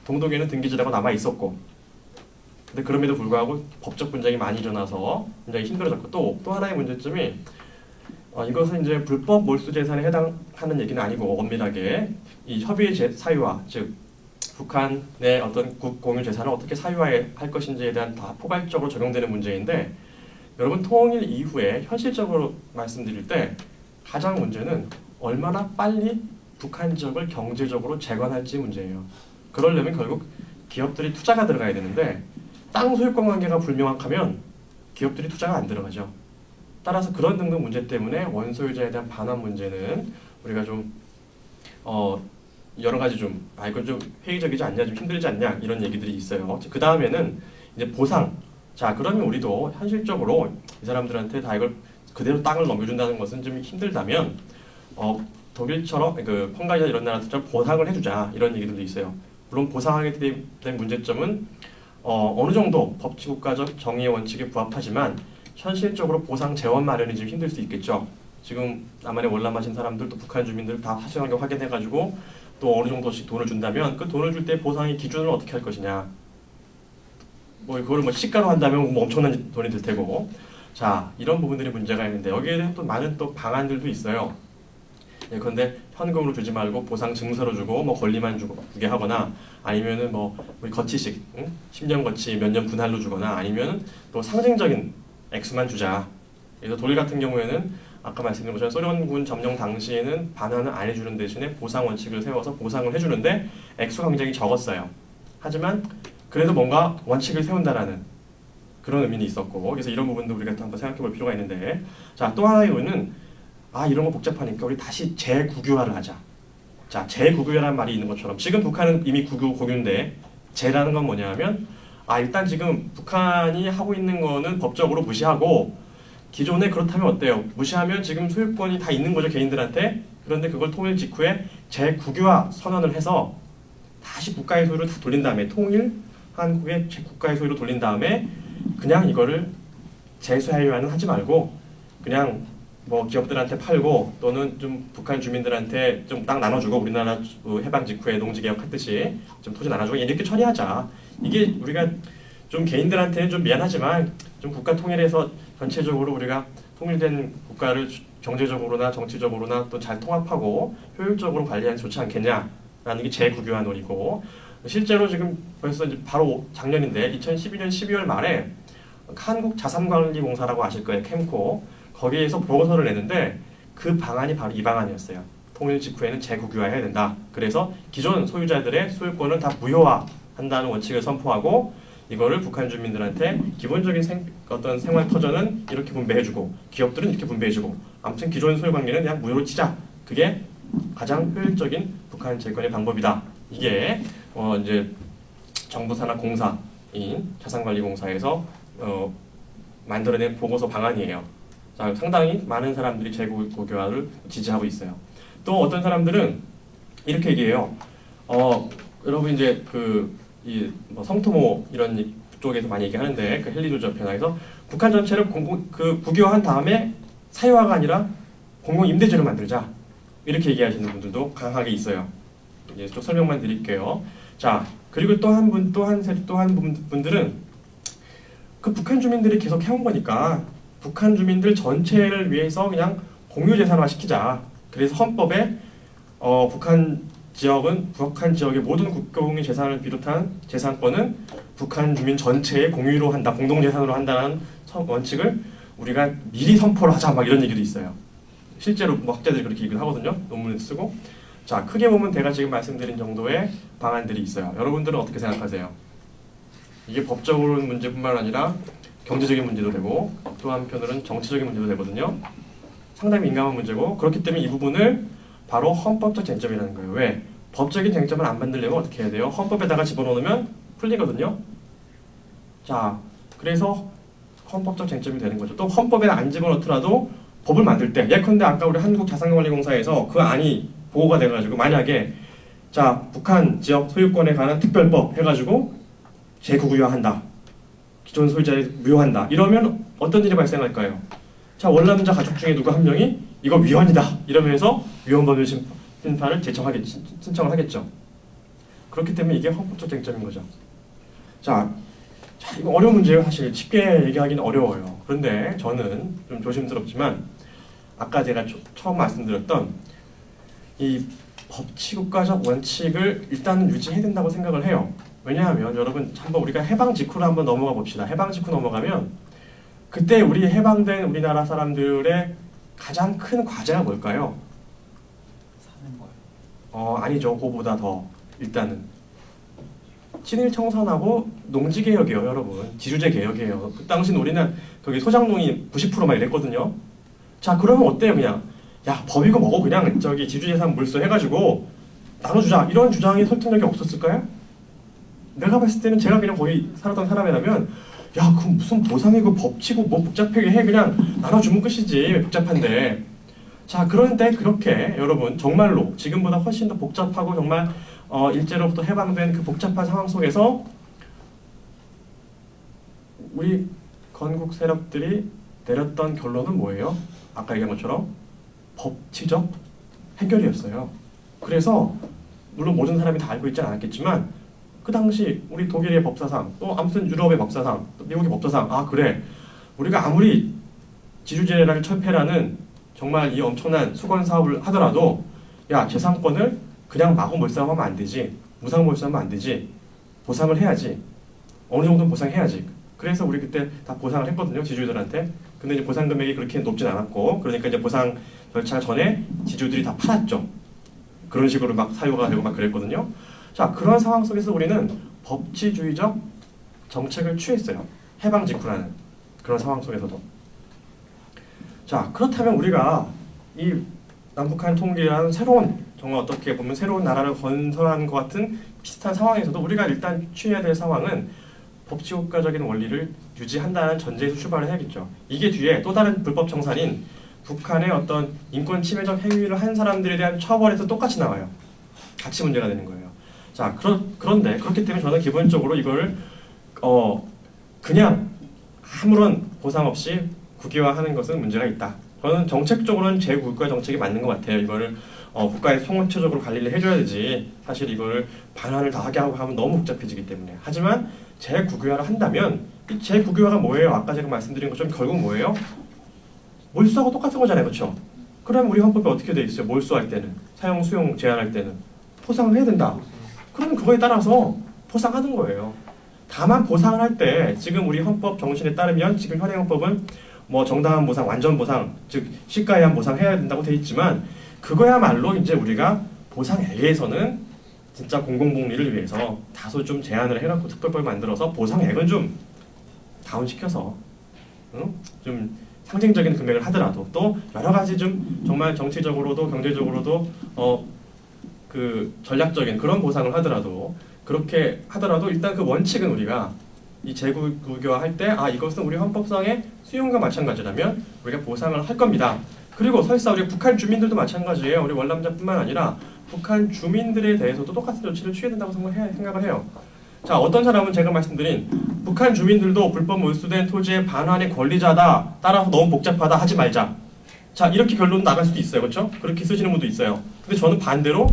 S1: 동독에는 등기지라고 남아 있었고, 근데 그럼에도 불구하고 법적 분쟁이 많이 일어나서 굉장히 힘들어졌고 또 하나의 문제점이 이것은 이제 불법 몰수 재산에 해당하는 얘기는 아니고 엄밀하게 이 협의의 사유화, 즉 북한의 어떤 국 공유 재산을 어떻게 사유화할 것인지에 대한 다 포괄적으로 적용되는 문제인데, 여러분 통일 이후에 현실적으로 말씀드릴 때 가장 문제는 얼마나 빨리 북한 지역을 경제적으로 재건할지 문제예요. 그러려면 결국 기업들이 투자가 들어가야 되는데 땅 소유권 관계가 불명확하면 기업들이 투자가 안 들어가죠. 따라서 그런 등등 문제 때문에 원소유자에 대한 반환 문제는 우리가 좀 여러 가지 좀 이건 좀 회의적이지 않냐, 좀 힘들지 않냐 이런 얘기들이 있어요. 그 다음에는 이제 보상. 자, 그러면 우리도 현실적으로 이 사람들한테 다 이걸 그대로 땅을 넘겨준다는 것은 좀 힘들다면 독일처럼 그 헝가리나 이런 나라들처럼 보상을 해주자 이런 얘기들도 있어요. 물론 보상하게 된 문제점은 어느 정도 법치국가적 정의의 원칙에 부합하지만 현실적으로 보상 재원 마련이 좀 힘들 수 있겠죠. 지금 남한에 월남하신 사람들도 북한 주민들 다 사실관계 확인해가지고 또 어느 정도씩 돈을 준다면 그 돈을 줄 때 보상의 기준을 어떻게 할 것이냐. 뭐 그거를 뭐 시가로 한다면 뭐 엄청난 돈이 들 테고. 자, 이런 부분들이 문제가 있는데 여기에 대한 또 많은 또 방안들도 있어요. 그런데 현금으로 주지 말고 보상 증서로 주고 뭐 권리만 주게 하거나 아니면은 뭐 거치식 10년 거치 몇 년 분할로 주거나 아니면 또 상징적인 액수만 주자. 그래서 독일 같은 경우에는 아까 말씀드린 것처럼 소련군 점령 당시에는 반환을 안 해주는 대신에 보상 원칙을 세워서 보상을 해주는데 액수가 굉장히 적었어요. 하지만 그래도 뭔가 원칙을 세운다라는 그런 의미는 있었고, 그래서 이런 부분도 우리가 한번 생각해 볼 필요가 있는데, 자, 또 하나의 이유는 이런 거 복잡하니까 우리 다시 재국유화를 하자. 자, 재국유화라는 말이 있는 것처럼 지금 북한은 이미 국유인데 재라는 건 뭐냐면 일단 지금 북한이 하고 있는 거는 법적으로 무시하고 기존에 그렇다면 어때요? 무시하면 지금 소유권이 다 있는 거죠, 개인들한테. 그런데 그걸 통일 직후에 재국유화 선언을 해서 다시 국가의 소유를 다 돌린 다음에 통일 한국의 국가의 소유로 돌린 다음에 그냥 이거를 재소유화는 하지 말고 그냥 뭐 기업들한테 팔고 또는 좀 북한 주민들한테 좀 땅 나눠주고 우리나라 해방 직후에 농지개혁 했듯이 좀 토지 나눠주고 이렇게 처리하자. 이게 우리가 좀 개인들한테는 좀 미안하지만 좀 국가 통일에서 전체적으로 우리가 통일된 국가를 경제적으로나 정치적으로나 또 잘 통합하고 효율적으로 관리하는 게 좋지 않겠냐라는 게 재국유화 논의고, 실제로 지금 벌써 이제 바로 작년인데 2012년 12월 말에 한국자산관리공사라고 아실 거예요. 캠코. 거기에서 보고서를 내는데 그 방안이 바로 이 방안이었어요. 통일 직후에는 재국유화해야 된다. 그래서 기존 소유자들의 소유권을 다 무효화한다는 원칙을 선포하고 이거를 북한 주민들한테 기본적인 어떤 생활 터전은 이렇게 분배해주고 기업들은 이렇게 분배해주고 아무튼 기존 소유 관계는 그냥 무효로 치자. 그게 가장 효율적인 북한 재건의 방법이다. 이게 이제 정부 산하 공사인 자산관리공사에서 만들어낸 보고서 방안이에요. 자, 상당히 많은 사람들이 재국유화를 지지하고 있어요. 또 어떤 사람들은 이렇게 얘기해요. 여러분 이제 뭐 성토모 이런 쪽에서 많이 얘기하는데 그 헨리 조지 변화에서 북한 전체를 국유화한 다음에 사유화가 아니라 공공 임대제로 만들자 이렇게 얘기하시는 분들도 강하게 있어요. 이제 좀 설명만 드릴게요. 자, 그리고 또 한 분들은 그 북한 주민들이 계속 해온 거니까 북한 주민들 전체를 위해서 그냥 공유재산화 시키자. 그래서 헌법에 북한 지역의 모든 국공의 재산을 비롯한 재산권은 북한 주민 전체의 공유로 한다, 공동재산으로 한다는 원칙을 우리가 미리 선포를 하자, 막 이런 얘기도 있어요. 실제로 학자들이 그렇게 얘기를 하거든요. 논문을 쓰고. 자, 크게 보면 제가 지금 말씀드린 정도의 방안들이 있어요. 여러분들은 어떻게 생각하세요? 이게 법적으로 문제뿐만 아니라 경제적인 문제도 되고 또 한편으로는 정치적인 문제도 되거든요. 상당히 민감한 문제고, 그렇기 때문에 이 부분을 바로 헌법적 쟁점이라는 거예요. 왜? 법적인 쟁점을 안 만들려면 어떻게 해야 돼요? 헌법에다가 집어넣으면 풀리거든요. 자, 그래서 헌법적 쟁점이 되는 거죠. 또 헌법에 안 집어넣더라도 법을 만들 때, 예컨대 아까 우리 한국자산관리공사에서 그 안이 보고가 돼가지고 만약에 자, 북한 지역 소유권에 관한 특별법 해가지고 재국유화한다, 기존 소유자에 무효한다, 이러면 어떤 일이 발생할까요? 자, 원남자 가족 중에 누구 한 명이 이거 위헌이다 이러면서 위헌법률 심판을 신청을 하겠죠. 그렇기 때문에 이게 헌법적 쟁점인 거죠. 자, 이거 어려운 문제예요. 사실 쉽게 얘기하기는 어려워요. 그런데 저는 좀 조심스럽지만 아까 제가 처음 말씀드렸던 이 법치국가적 원칙을 일단은 유지해야 된다고 생각을 해요. 왜냐하면 여러분 한번 우리가 해방 직후로 한번 넘어가 봅시다. 해방 직후 넘어가면 그때 우리 해방된 우리나라 사람들의 가장 큰 과제가 뭘까요?
S2: 사는 거예요.
S1: 아니죠. 그거보다 더 일단은 친일 청산하고 농지 개혁이에요, 여러분. 지주제 개혁이에요. 그 당시 우리는 거기 소장농이 90%만 이랬거든요. 자, 그러면 어때요, 그냥? 야, 법이고 뭐고 그냥 저기 지주재산 물소 해가지고 나눠주자, 이런 주장이 설득력이 없었을까요? 내가 봤을 때는 제가 그냥 거기 살았던 사람이라면 야, 그 무슨 보상이고 법치고 뭐 복잡하게 해, 그냥 나눠주면 끝이지, 왜 복잡한데. 자, 그런데 그렇게 여러분 정말로 지금보다 훨씬 더 복잡하고 정말 일제로부터 해방된 그 복잡한 상황 속에서 우리 건국 세력들이 내렸던 결론은 뭐예요? 아까 얘기한 것처럼 법치적 해결이었어요. 그래서 물론 모든 사람이 다 알고 있지는 않았겠지만 그 당시 우리 독일의 법사상, 또 아무튼 유럽의 법사상, 또 미국의 법사상, 아 그래, 우리가 아무리 지주제를 철폐라는 정말 이 엄청난 수건 사업을 하더라도 야, 재산권을 그냥 마구 몰수하면 안 되지, 무상 몰수하면 안 되지, 보상을 해야지, 어느 정도는 보상해야지. 그래서 우리 그때 다 보상을 했거든요, 지주들한테. 근데 이제 보상 금액이 그렇게 높진 않았고, 그러니까 이제 보상 절차 전에 지주들이 다 팔았죠. 그런 식으로 막 사유가 되고 막 그랬거든요. 자, 그런 상황 속에서 우리는 법치주의적 정책을 취했어요. 해방 직후라는 그런 상황 속에서도. 자, 그렇다면 우리가 이 남북한 통일이라는 새로운, 정말 어떻게 보면 새로운 나라를 건설하는 것 같은 비슷한 상황에서도 우리가 일단 취해야 될 상황은 법치국가적인 원리를 유지한다는 전제에서 출발을 해야겠죠. 이게 뒤에 또 다른 불법 청산인 북한의 어떤 인권 침해적 행위를 한 사람들에 대한 처벌에서 똑같이 나와요. 같이 문제가 되는 거예요. 자, 그런데 그렇기 때문에 저는 기본적으로 이걸 그냥 아무런 보상 없이 국유화하는 것은 문제가 있다. 저는 정책적으로는 제국가 정책이 맞는 것 같아요. 이거를 국가에 총체적으로 관리를 해줘야 되지. 사실 이걸 반환을 다 하게 하고 하면 너무 복잡해지기 때문에. 하지만 재국유화를 한다면 이 재국유화가 뭐예요? 아까 제가 말씀드린 것처럼 결국 뭐예요? 몰수하고 똑같은 거잖아요, 그렇죠? 그럼 우리 헌법에 어떻게 돼 있어요? 몰수할 때는, 사용 수용 제한할 때는 포상을 해야 된다. 그러면 그거에 따라서 포상하는 거예요. 다만 보상을 할 때 지금 우리 헌법 정신에 따르면 지금 현행 헌법은 뭐 정당한 보상, 완전 보상, 즉 시가에 의한 보상해야 된다고 돼 있지만 그거야말로 이제 우리가 보상액에서는 진짜 공공복리를 위해서 다소 좀 제한을 해갖고 특별법을 만들어서 보상액은 좀 다운시켜서 좀 상징적인 금액을 하더라도 또 여러 가지 좀 정말 정치적으로도 경제적으로도 그 전략적인 그런 보상을 하더라도 그렇게 하더라도 일단 그 원칙은 우리가 이 재국유교화할 때 이것은 우리 헌법상의 수용과 마찬가지라면 우리가 보상을 할 겁니다. 그리고 설사 우리 북한 주민들도 마찬가지예요. 우리 월남자뿐만 아니라 북한 주민들에 대해서도 똑같은 조치를 취해야 된다고 생각을 해요. 자, 어떤 사람은 제가 말씀드린 북한 주민들도 불법 몰수된 토지의 반환의 권리자다. 따라서 너무 복잡하다. 하지 말자. 자, 이렇게 결론 나갈 수도 있어요. 그렇죠? 그렇게 쓰시는 분도 있어요. 근데 저는 반대로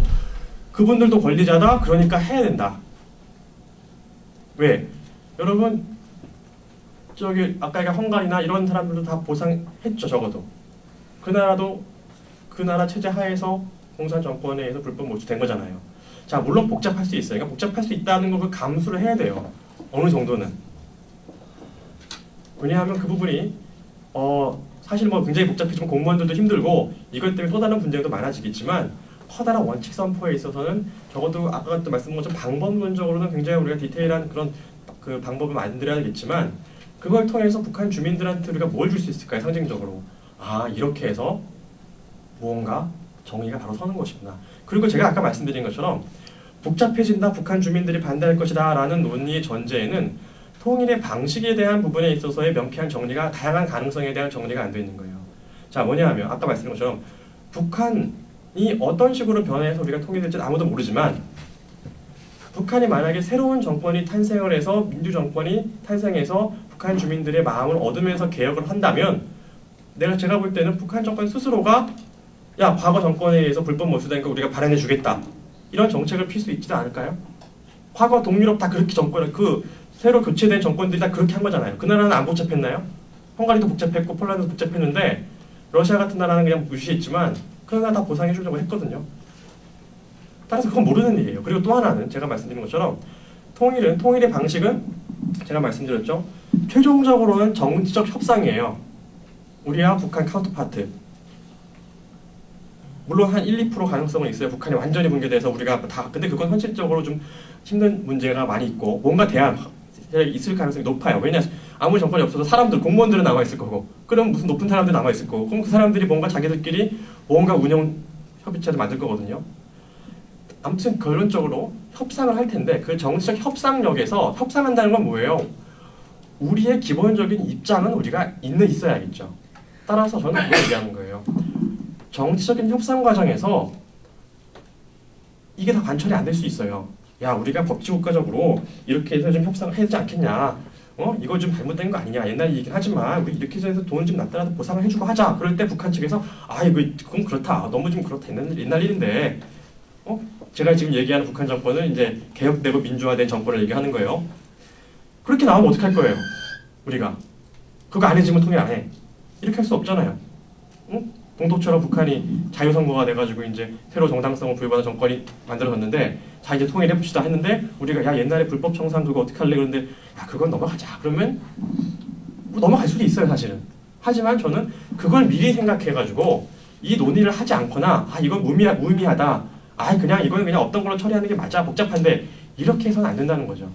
S1: 그분들도 권리자다. 그러니까 해야 된다. 왜? 여러분 저기 아까 얘기한 헝가리나 이런 사람들도 다 보상했죠. 적어도. 그 나라도 그 나라 체제 하에서 공산 정권에 의해서 불법 몰수된 거잖아요. 자, 물론 복잡할 수 있어요. 그러니까 복잡할 수 있다는 걸 감수를 해야 돼요. 어느 정도는. 왜냐하면 그 부분이 사실 뭐 굉장히 복잡해지면 공무원들도 힘들고 이것 때문에 또 다른 분쟁도 많아지겠지만 커다란 원칙 선포에 있어서는 적어도 아까도 말씀드린 것처럼 방법론적으로는 굉장히 우리가 디테일한 그런 그 방법을 만들어야겠지만 그걸 통해서 북한 주민들한테 우리가 뭘 줄 수 있을까요? 상징적으로. 이렇게 해서 무언가 정의가 바로 서는 것이구나. 그리고 제가 아까 말씀드린 것처럼 복잡해진다, 북한 주민들이 반대할 것이다 라는 논의의 전제에는 통일의 방식에 대한 부분에 있어서의 명쾌한 정리가, 다양한 가능성에 대한 정리가 안 되어 있는 거예요. 자, 뭐냐 하면 아까 말씀드린 것처럼 북한이 어떤 식으로 변해서 우리가 통일될지 아무도 모르지만 북한이 만약에 새로운 정권이 탄생을 해서 민주정권이 탄생해서 북한 주민들의 마음을 얻으면서 개혁을 한다면 제가 볼 때는 북한 정권 스스로가 야, 과거 정권에 의해서 불법 몰수된 거 우리가 발현해 주겠다. 이런 정책을 필 수 있지도 않을까요? 과거 동유럽 다 그렇게 새로 교체된 정권들이 다 그렇게 한 거잖아요. 그 나라는 안 복잡했나요? 헝가리도 복잡했고 폴란드도 복잡했는데 러시아 같은 나라는 그냥 무시했지만 그 나라 다 보상해 주려고 했거든요. 따라서 그건 모르는 일이에요. 그리고 또 하나는 제가 말씀드린 것처럼 통일의 방식은 제가 말씀드렸죠. 최종적으로는 정치적 협상이에요. 우리와 북한 카운터파트. 물론 한 1, 2% 가능성은 있어요. 북한이 완전히 붕괴돼서 우리가 근데 그건 현실적으로 좀 힘든 문제가 많이 있고 뭔가 대안 있을 가능성이 높아요. 왜냐 아무리 정권이 없어도 사람들, 공무원들은 남아있을 거고 그럼 무슨 높은 사람들이 남아있을 거고 그럼 그 사람들이 뭔가 자기들끼리 뭔가 운영 협의체를 만들 거거든요. 아무튼 결론적으로 협상을 할 텐데 그 정치적 협상력에서 협상한다는 건 뭐예요? 우리의 기본적인 입장은 우리가 있어야겠죠. 따라서 저는 그걸 얘기하는 거예요. 정치적인 협상 과정에서 이게 다 관철이 안 될 수 있어요. 야, 우리가 법치국가적으로 이렇게 해서 좀 협상을 해야 되지 않겠냐. 이거 좀 잘못된 거 아니냐. 옛날 얘기긴 하지만 우리 이렇게 해서 돈 좀 낮더라도 보상을 해주고 하자. 그럴 때 북한 측에서 그건 그렇다. 너무 좀 그렇다. 옛날 일인데. 제가 지금 얘기하는 북한 정권은 이제 개혁되고 민주화된 정권을 얘기하는 거예요. 그렇게 나오면 어떡할 거예요? 우리가. 그거 안 해지면 통일 안 해. 이렇게 할 수 없잖아요. 동독처럼 북한이 자유선거가 돼가지고 이제 새로 정당성을 부여받은 정권이 만들어졌는데 자 이제 통일해봅시다 했는데 우리가 야 옛날에 불법 청산 그거 어떻게 할래 그러는데 야 그건 넘어가자 그러면 뭐 넘어갈 수도 있어요 사실은. 하지만 저는 그걸 미리 생각해가지고 이 논의를 하지 않거나 이건 무의미하다 그냥 이건 그냥 없던 걸로 처리하는 게 맞아 복잡한데 이렇게 해서는 안 된다는 거죠.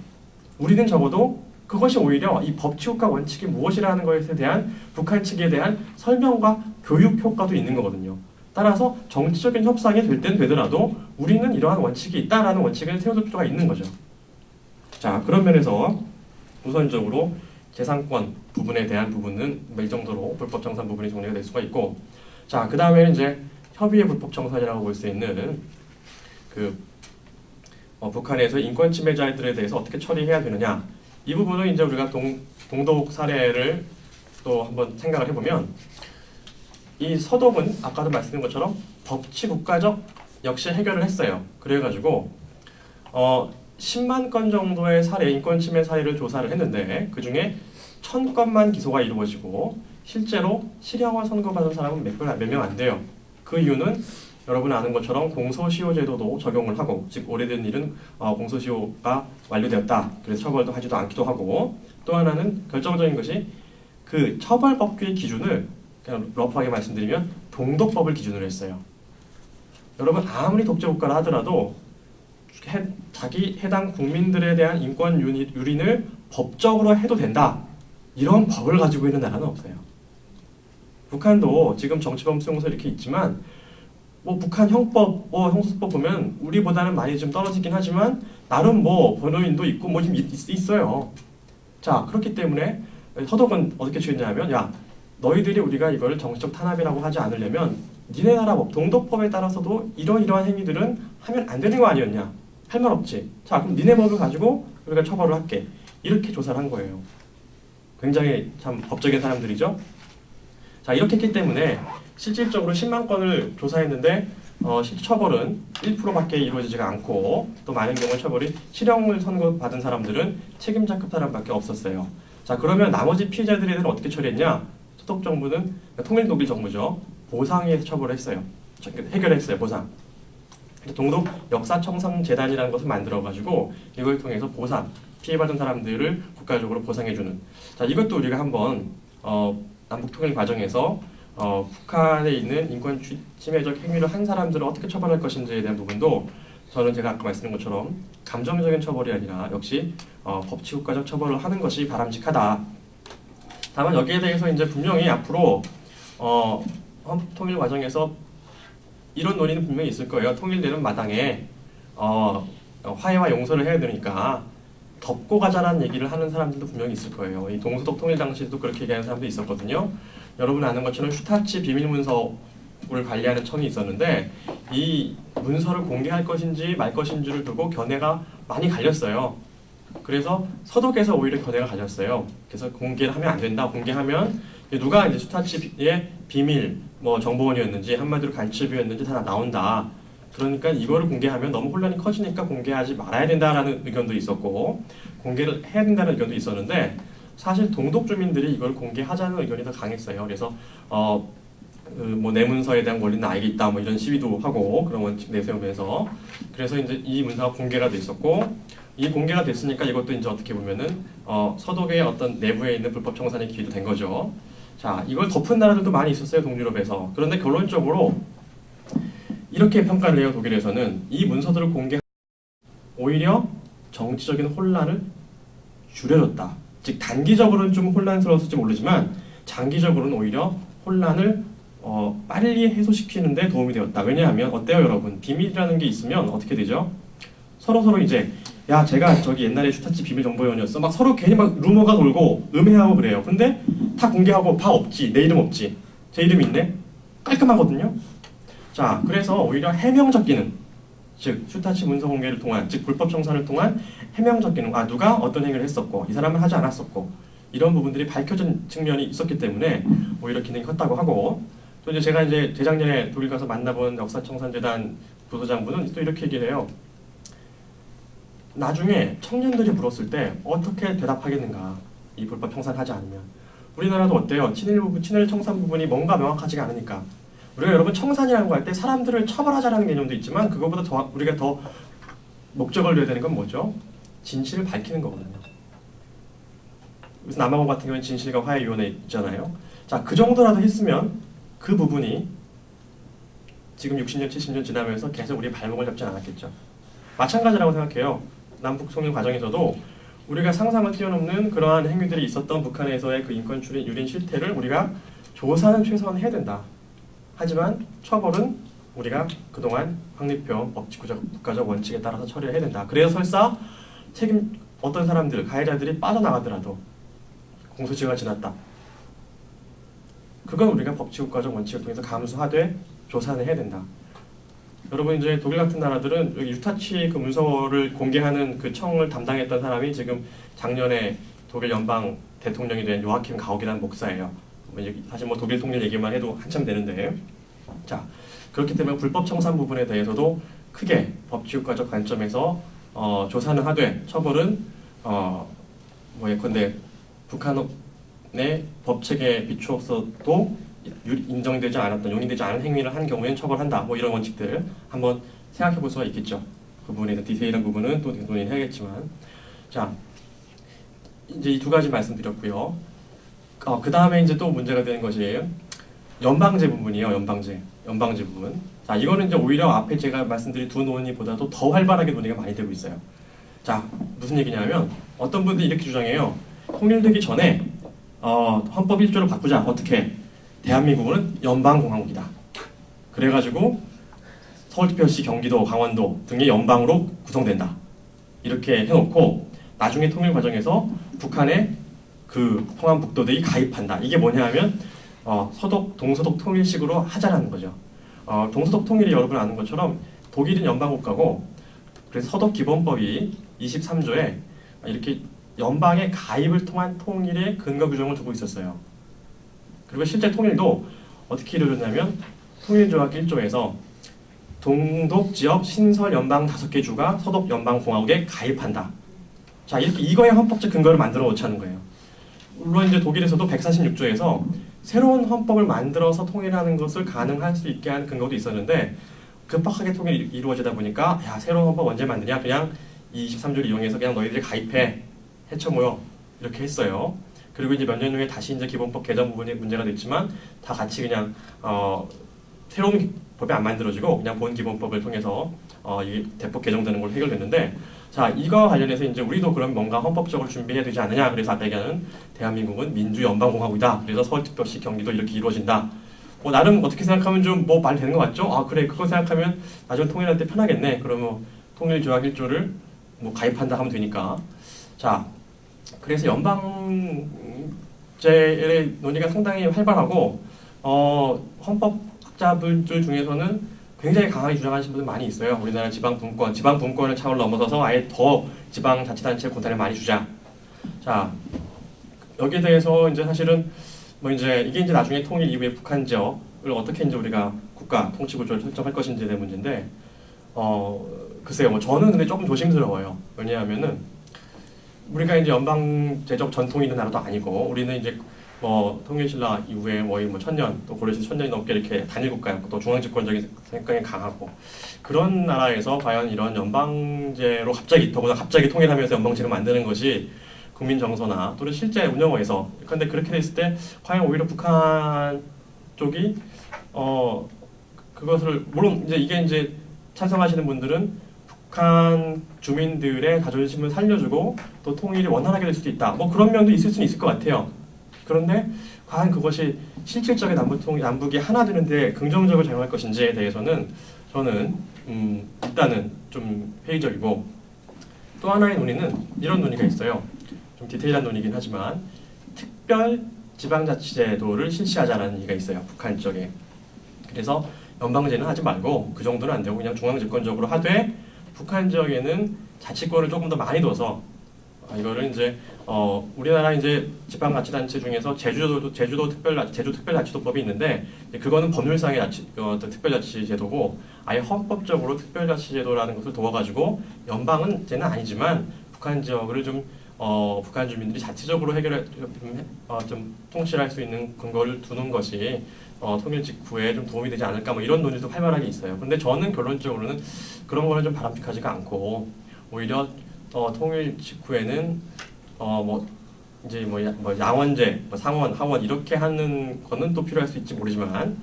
S1: 우리는 적어도 그것이 오히려 이 법치국가 원칙이 무엇이라는 것에 대한 북한 측에 대한 설명과 교육 효과도 있는 거거든요. 따라서 정치적인 협상이 될 땐 되더라도 우리는 이러한 원칙이 있다라는 원칙을 세워둘 필요가 있는 거죠. 자, 그런 면에서 우선적으로 재산권 부분에 대한 부분은 이 정도로 불법 청산 부분이 정리가 될 수가 있고 자, 그 다음에는 이제 협의의 불법 청산이라고 볼 수 있는 북한에서 인권 침해자들에 대해서 어떻게 처리해야 되느냐 이 부분은 이제 우리가 동독 사례를 또 한번 생각을 해보면 이 서독은 아까도 말씀드린 것처럼 법치국가적 역시 해결을 했어요. 그래가지고 10만 건 정도의 사례, 인권 침해 사례를 조사를 했는데 그 중에 1000건만 기소가 이루어지고 실제로 실형을 선고받은 사람은 몇 명 안 돼요. 그 이유는 여러분 아는 것처럼 공소시효 제도도 적용을 하고 즉 오래된 일은 공소시효가 완료되었다. 그래서 처벌도 하지도 않기도 하고 또 하나는 결정적인 것이 그 처벌법규의 기준을 그냥 러프하게 말씀드리면 동독법을 기준으로 했어요. 여러분 아무리 독재국가라 하더라도 자기 해당 국민들에 대한 인권 유린을 법적으로 해도 된다. 이런 법을 가지고 있는 나라는 없어요. 북한도 지금 정치범 수용소 이렇게 있지만 뭐 북한 형법, 형사소법 보면 우리보다는 많이 좀 떨어지긴 하지만 나름 뭐 변호인도 있고 뭐 좀 있어요. 자, 그렇기 때문에 서독은 어떻게 취했냐면, 야, 너희들이 우리가 이거를 정치적 탄압이라고 하지 않으려면 니네 나라 법, 동독법에 따라서도 이러이러한 행위들은 하면 안 되는 거 아니었냐? 할 말 없지. 자, 그럼 니네 법을 가지고 우리가 처벌을 할게. 이렇게 조사를 한 거예요. 굉장히 참 법적인 사람들이죠. 자, 이렇게 했기 때문에 실질적으로 10만 건을 조사했는데 실제 처벌은 1%밖에 이루어지지가 않고, 또 많은 경우 처벌이 실형을 선고받은 사람들은 책임자급 사람밖에 없었어요. 자, 그러면 나머지 피해자들에 대해서 어떻게 처리했냐? 소독 정부는, 그러니까 통일 독일 정부죠. 보상에 의해서 처벌을 했어요. 해결했어요. 보상. 동독 역사청산재단이라는 것을 만들어가지고 이걸 통해서 보상, 피해받은 사람들을 국가적으로 보상해주는. 자, 이것도 우리가 한번 남북통일 과정에서 북한에 있는 인권 침해적 행위를 한 사람들을 어떻게 처벌할 것인지에 대한 부분도 저는 제가 아까 말씀드린 것처럼 감정적인 처벌이 아니라 역시 법치국가적 처벌을 하는 것이 바람직하다. 다만 여기에 대해서 이제 분명히 앞으로 통일 과정에서 이런 논의는 분명히 있을 거예요. 통일되는 마당에 화해와 용서를 해야 되니까 덮고 가자라는 얘기를 하는 사람들도 분명히 있을 거예요. 이 동서독 통일 당시에도 그렇게 얘기하는 사람도 있었거든요. 여러분 아는 것처럼 슈타치 비밀 문서를 관리하는 청이 있었는데 이 문서를 공개할 것인지 말 것인지를 두고 견해가 많이 갈렸어요. 그래서 서독에서 오히려 견해가 갈렸어요. 그래서 공개를 하면 안 된다. 공개하면 누가 이제 슈타치의 비밀 뭐 정보원이었는지 한마디로 간첩이었는지 다 나온다. 그러니까 이거를 공개하면 너무 혼란이 커지니까 공개하지 말아야 된다라는 의견도 있었고, 공개를 해야 된다는 의견도 있었는데 사실 동독 주민들이 이걸 공개하자는 의견이 더 강했어요. 그래서 뭐 내문서에 대한 권리는 나에게 있다 뭐 이런 시위도 하고 그런 원칙 내세우면서, 그래서 이제 이 문서가 공개가 됐었고, 이 공개가 됐으니까 이것도 이제 어떻게 보면은 서독의 어떤 내부에 있는 불법 청산의 기회도 된 거죠. 자, 이걸 덮은 나라들도 많이 있었어요, 동유럽에서. 그런데 결론적으로 이렇게 평가를 해요. 독일에서는 이 문서들을 오히려 정치적인 혼란을 줄여줬다. 즉 단기적으로는 좀 혼란스러웠을지 모르지만 장기적으로는 오히려 혼란을 빨리 해소시키는 데 도움이 되었다. 왜냐하면 어때요 여러분? 비밀이라는 게 있으면 어떻게 되죠? 서로 이제 야, 제가 저기 옛날에 슈타치 비밀 정보원이었어. 막 서로 괜히 막 루머가 돌고 음해하고 그래요. 근데 다 공개하고 다 없지. 내 이름 없지. 제 이름 있네. 깔끔하거든요. 자, 그래서 오히려 해명적 기능, 즉 슈타치 문서 공개를 통한, 즉 불법 청산을 통한 해명적 기능, 누가 어떤 행위를 했었고 이 사람은 하지 않았었고 이런 부분들이 밝혀진 측면이 있었기 때문에 오히려 기능이 컸다고 하고, 또 이제 제가 이제 재작년에 독일 가서 만나본 역사청산재단 부소장분은 또 이렇게 얘기를 해요. 나중에 청년들이 물었을 때 어떻게 대답하겠는가, 이 불법 청산하지 않으면. 우리나라도 어때요? 친일 청산 부분이 뭔가 명확하지가 않으니까 우리가 여러분 청산이라는 거 할 때 사람들을 처벌하자라는 개념도 있지만 그거보다 더 우리가 더 목적을 둬야 되는 건 뭐죠? 진실을 밝히는 거거든요. 그래서 남아공 같은 경우는 진실과 화해위원회 있잖아요. 자, 그 정도라도 했으면 그 부분이 지금 60년, 70년 지나면서 계속 우리의 발목을 잡지 않았겠죠. 마찬가지라고 생각해요. 남북 통일 과정에서도 우리가 상상을 뛰어넘는 그러한 행위들이 있었던 북한에서의 그 인권 유린 실태를 우리가 조사는 최소한 해야 된다. 하지만 처벌은 우리가 그동안 확립해온 국가적 원칙에 따라서 처리를 해야 된다. 그래서 설사 어떤 사람들, 가해자들이 빠져나가더라도 공소시효가 지났다. 그건 우리가 법치국가적 원칙을 통해서 감수하되 조사는 해야 된다. 여러분 이제 독일 같은 나라들은 여기 유타치 그 문서를 공개하는 그 청을 담당했던 사람이 지금 작년에 독일 연방 대통령이 된 요아킴 가옥이라는 목사예요. 사실 뭐 독일 통일 얘기만 해도 한참 되는데, 자, 그렇기 때문에 불법 청산 부분에 대해서도 크게 법치국가적 관점에서 조사는 하되 처벌은 뭐 예컨대 북한의 법체계에 비추어서도 인정되지 않았던, 용인되지 않은 행위를 한 경우에는 처벌한다. 뭐 이런 원칙들 한번 생각해 볼 수가 있겠죠. 그 부분에 대해서 디테일한 부분은 또 논의를 해야겠지만, 자, 이제 이 두 가지 말씀드렸고요. 그 다음에 이제 또 문제가 되는 것이 연방제 부분이에요. 연방제 부분. 자, 이거는 이제 오히려 앞에 제가 말씀드린 두 논의보다도 더 활발하게 논의가 많이 되고 있어요. 자, 무슨 얘기냐면 어떤 분들이 이렇게 주장해요. 통일되기 전에 헌법 1조를 바꾸자. 어떻게? 대한민국은 연방공화국이다. 그래가지고 서울특별시, 경기도, 강원도 등의 연방으로 구성된다. 이렇게 해놓고 나중에 통일 과정에서 북한의 그 평안북도들이 가입한다. 이게 뭐냐 하면 서독, 동서독 통일식으로 하자라는 거죠. 동서독 통일이 여러분 아는 것처럼 독일은 연방국가고 그래서 서독 기본법이 23조에 이렇게 연방의 가입을 통한 통일의 근거 규정을 두고 있었어요. 그리고 실제 통일도 어떻게 이루어졌냐면 통일조약 1조에서 동독 지역 신설 연방 5개 주가 서독 연방공화국에 가입한다. 자, 이렇게 이거의 헌법적 근거를 만들어 놓자는 거예요. 물론 이제 독일에서도 146조에서 새로운 헌법을 만들어서 통일하는 것을 가능할 수 있게 하는 근거도 있었는데 급박하게 통일이 이루어지다 보니까 야, 새로운 헌법 언제 만드냐? 그냥 이 23조를 이용해서 그냥 너희들이 가입해. 해쳐 모여. 이렇게 했어요. 그리고 이제 몇 년 후에 다시 이제 기본법 개정 부분이 문제가 됐지만 다 같이 그냥 새로운 법이 안 만들어지고 그냥 본 기본법을 통해서 이 대폭 개정되는 걸로 해결됐는데 자, 이거와 관련해서 이제 우리도 그럼 뭔가 헌법적으로 준비해야 되지 않느냐. 그래서 아까 얘기하는 대한민국은 민주연방공화국이다. 그래서 서울특별시, 경기도 이렇게 이루어진다. 나름 어떻게 생각하면 좀 뭐 말 되는 것 같죠? 아, 그래. 그거 생각하면 나중에 통일할 때 편하겠네. 그러면 통일조약 1조를 뭐 가입한다 하면 되니까. 자, 그래서 연방제의 논의가 상당히 활발하고 헌법학자분들 중에서는 굉장히 강하게 주장하시는 분들 많이 있어요. 우리나라 지방분권을 차원을 넘어서서 아예 더 지방자치단체에 권한을 많이 주자. 자, 여기에 대해서 이제 사실은 뭐 이제 이게 이제 나중에 통일 이후에 북한 지역을 어떻게 이제 우리가 국가 통치 구조를 설정할 것인지에 대한 문제인데, 글쎄요, 뭐 저는 근데 조금 조심스러워요. 왜냐하면은 우리가 이제 연방제적 전통이 있는 나라도 아니고 우리는 이제 뭐 통일신라 이후에 거의 뭐 1000년 또 고려시 1000년이 넘게 이렇게 단일 국가였고 또 중앙집권적인 생각이 강하고 그런 나라에서 과연 이런 연방제로 더구나 갑자기 통일하면서 연방제를 만드는 것이 국민 정서나 또는 실제 운영에서 근데 그렇게 됐을 때 과연 오히려 북한 쪽이 그것을 물론 이제 이게 이제 찬성하시는 분들은 북한 주민들의 자존심을 살려주고 또 통일이 원활하게 될 수도 있다. 뭐 그런 면도 있을 수는 있을 것 같아요. 그런데 과연 그것이 실질적인 남북이 하나 되는데 긍정적으로 작용할 것인지에 대해서는 저는 일단은 좀 회의적이고 또 하나의 논의는 이런 논의가 있어요. 좀 디테일한 논의긴 하지만 특별 지방자치제도를 실시하자는 얘기가 있어요. 북한 쪽에. 그래서 연방제는 하지 말고 그 정도는 안 되고 그냥 중앙집권적으로 하되 북한 지역에는 자치권을 조금 더 많이 둬서 이거를 이제 우리나라 이제 지방자치단체 중에서 제주 특별자치도법이 있는데 그거는 법률상의 특별자치제도고 아예 헌법적으로 특별자치제도라는 것을 두어가지고 연방은제는 아니지만 북한 지역을 좀 북한 주민들이 자체적으로 좀 통치할 수 있는 근거를 두는 것이 통일 직후에 좀 도움이 되지 않을까 뭐 이런 논의도 활발하게 있어요. 근데 저는 결론적으로는 그런 거는 좀 바람직하지가 않고 오히려 통일 직후에는 뭐 이제 뭐 양원제, 뭐 상원, 하원 이렇게 하는 거는 또 필요할 수 있지 모르지만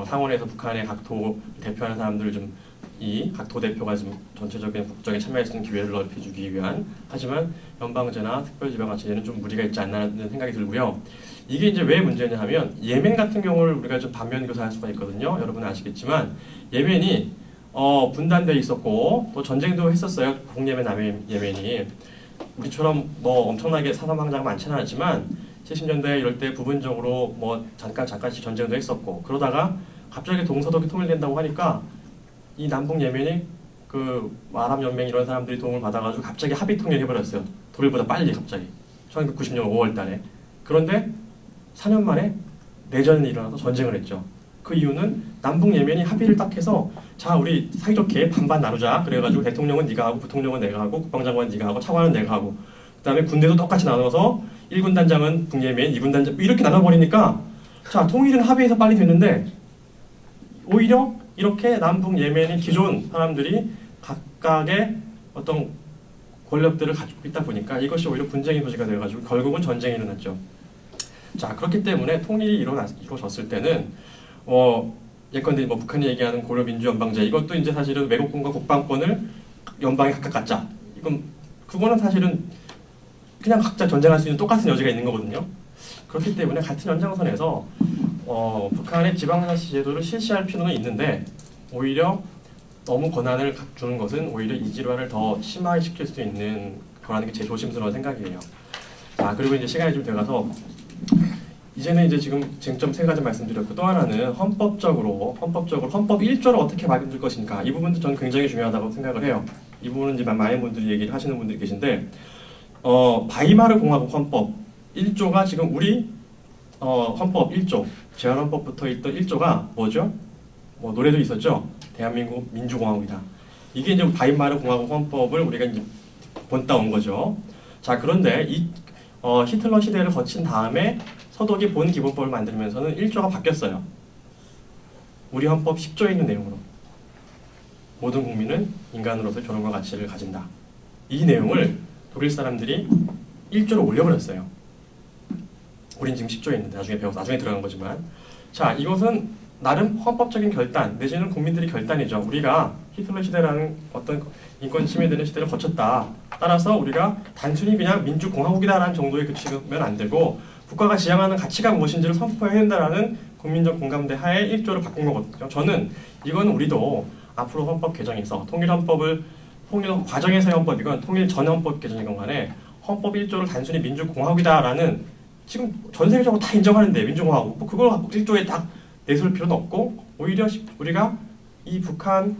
S1: 상원에서 북한의 각도 대표하는 사람들을 좀 이 각도 대표가 좀 전체적인 국정에 참여할 수 있는 기회를 넓혀주기 위한 하지만 연방제나 특별지방자치제는 좀 무리가 있지 않나는 생각이 들고요. 이게 이제 왜 문제냐 하면 예멘 같은 경우를 우리가 좀 반면 교사할 수가 있거든요. 여러분 아시겠지만 예멘이 분단되어 있었고 또 전쟁도 했었어요. 북예멘, 남예멘이 우리처럼 뭐 엄청나게 사사망자가 많지는 않지만 70년대 이럴 때 부분적으로 뭐 잠깐씩 전쟁도 했었고 그러다가 갑자기 동서독이 통일된다고 하니까 이 남북 예멘이 그 아랍연맹 이런 사람들이 도움을 받아가지고 갑자기 합의 통일해버렸어요. 독일보다 빨리 갑자기 1990년 5월달에. 그런데 4년 만에 내전이 일어나서 전쟁을 했죠. 그 이유는 남북 예멘이 합의를 딱 해서 자 우리 사이좋게 반반 나누자. 그래가지고 대통령은 네가 하고 부통령은 내가 하고 국방장관은 네가 하고 차관은 내가 하고 그 다음에 군대도 똑같이 나눠서 1군 단장은 북예멘, 2군 단장 이렇게 나눠버리니까 자 통일은 합의해서 빨리 됐는데 오히려 이렇게 남북 예멘이 기존 사람들이 각각의 어떤 권력들을 가지고 있다 보니까 이것이 오히려 분쟁의 소지가 되어가지고 결국은 전쟁이 일어났죠. 자 그렇기 때문에 통일이 이루어졌을 때는 예컨대 뭐 북한이 얘기하는 고려 민주연방제 이것도 이제 사실은 외국군과 국방권을 연방에 각각 갖자. 그거는 사실은 그냥 각자 전쟁할 수 있는 똑같은 여지가 있는 거거든요. 그렇기 때문에 같은 연장선에서 북한의 지방자치 제도를 실시할 필요는 있는데 오히려 너무 권한을 주는 것은 오히려 이 질환을 더 심화시킬 수 있는 거라는 게 제 조심스러운 생각이에요. 자, 그리고 이제 시간이 좀 돼가서 이제는 이제 지금 쟁점 세 가지 말씀드렸고, 또 하나는 헌법적 1조를 어떻게 만들 것인가, 이 부분도 저는 굉장히 중요하다고 생각을 해요. 이 부분은 이제 많은 분들이 얘기를 하시는 분들이 계신데, 바이마르 공화국 헌법 1조가 지금 우리 헌법 1조, 제헌헌법부터 있던 1조가 뭐죠? 뭐 노래도 있었죠. 대한민국 민주공화국이다. 이게 이제 바이마르 공화국 헌법을 우리가 이제 본따온 거죠. 자, 그런데 이 히틀러 시대를 거친 다음에 서독이 본 기본법을 만들면서는 1조가 바뀌었어요. 우리 헌법 10조에 있는 내용으로 모든 국민은 인간으로서의 존엄과 가치를 가진다. 이 내용을 독일 사람들이 1조로 올려버렸어요. 우린 지금 10조에 있는데 나중에 들어간 거지만, 자, 이것은 나름 헌법적인 결단 내지는 국민들의 결단이죠. 우리가 히틀러 시대라는 어떤 인권 침해되는 시대를 거쳤다. 따라서 우리가 단순히 그냥 민주공화국이다라는 정도에 그치면 안 되고 국가가 지향하는 가치가 무엇인지를 선포해야 된다라는 국민적 공감대 하에 1조를 바꾼 거거든요. 저는 이건 우리도 앞으로 헌법 개정에서 통일 과정에서의 헌법, 이건 통일 전 헌법 개정이건 간에 헌법 1조를 단순히 민주공화국이다라는, 지금 전 세계적으로 다 인정하는데 민주공화국, 뭐 그걸 갖고 1조에 딱 내세울 필요는 없고, 오히려 우리가 이 북한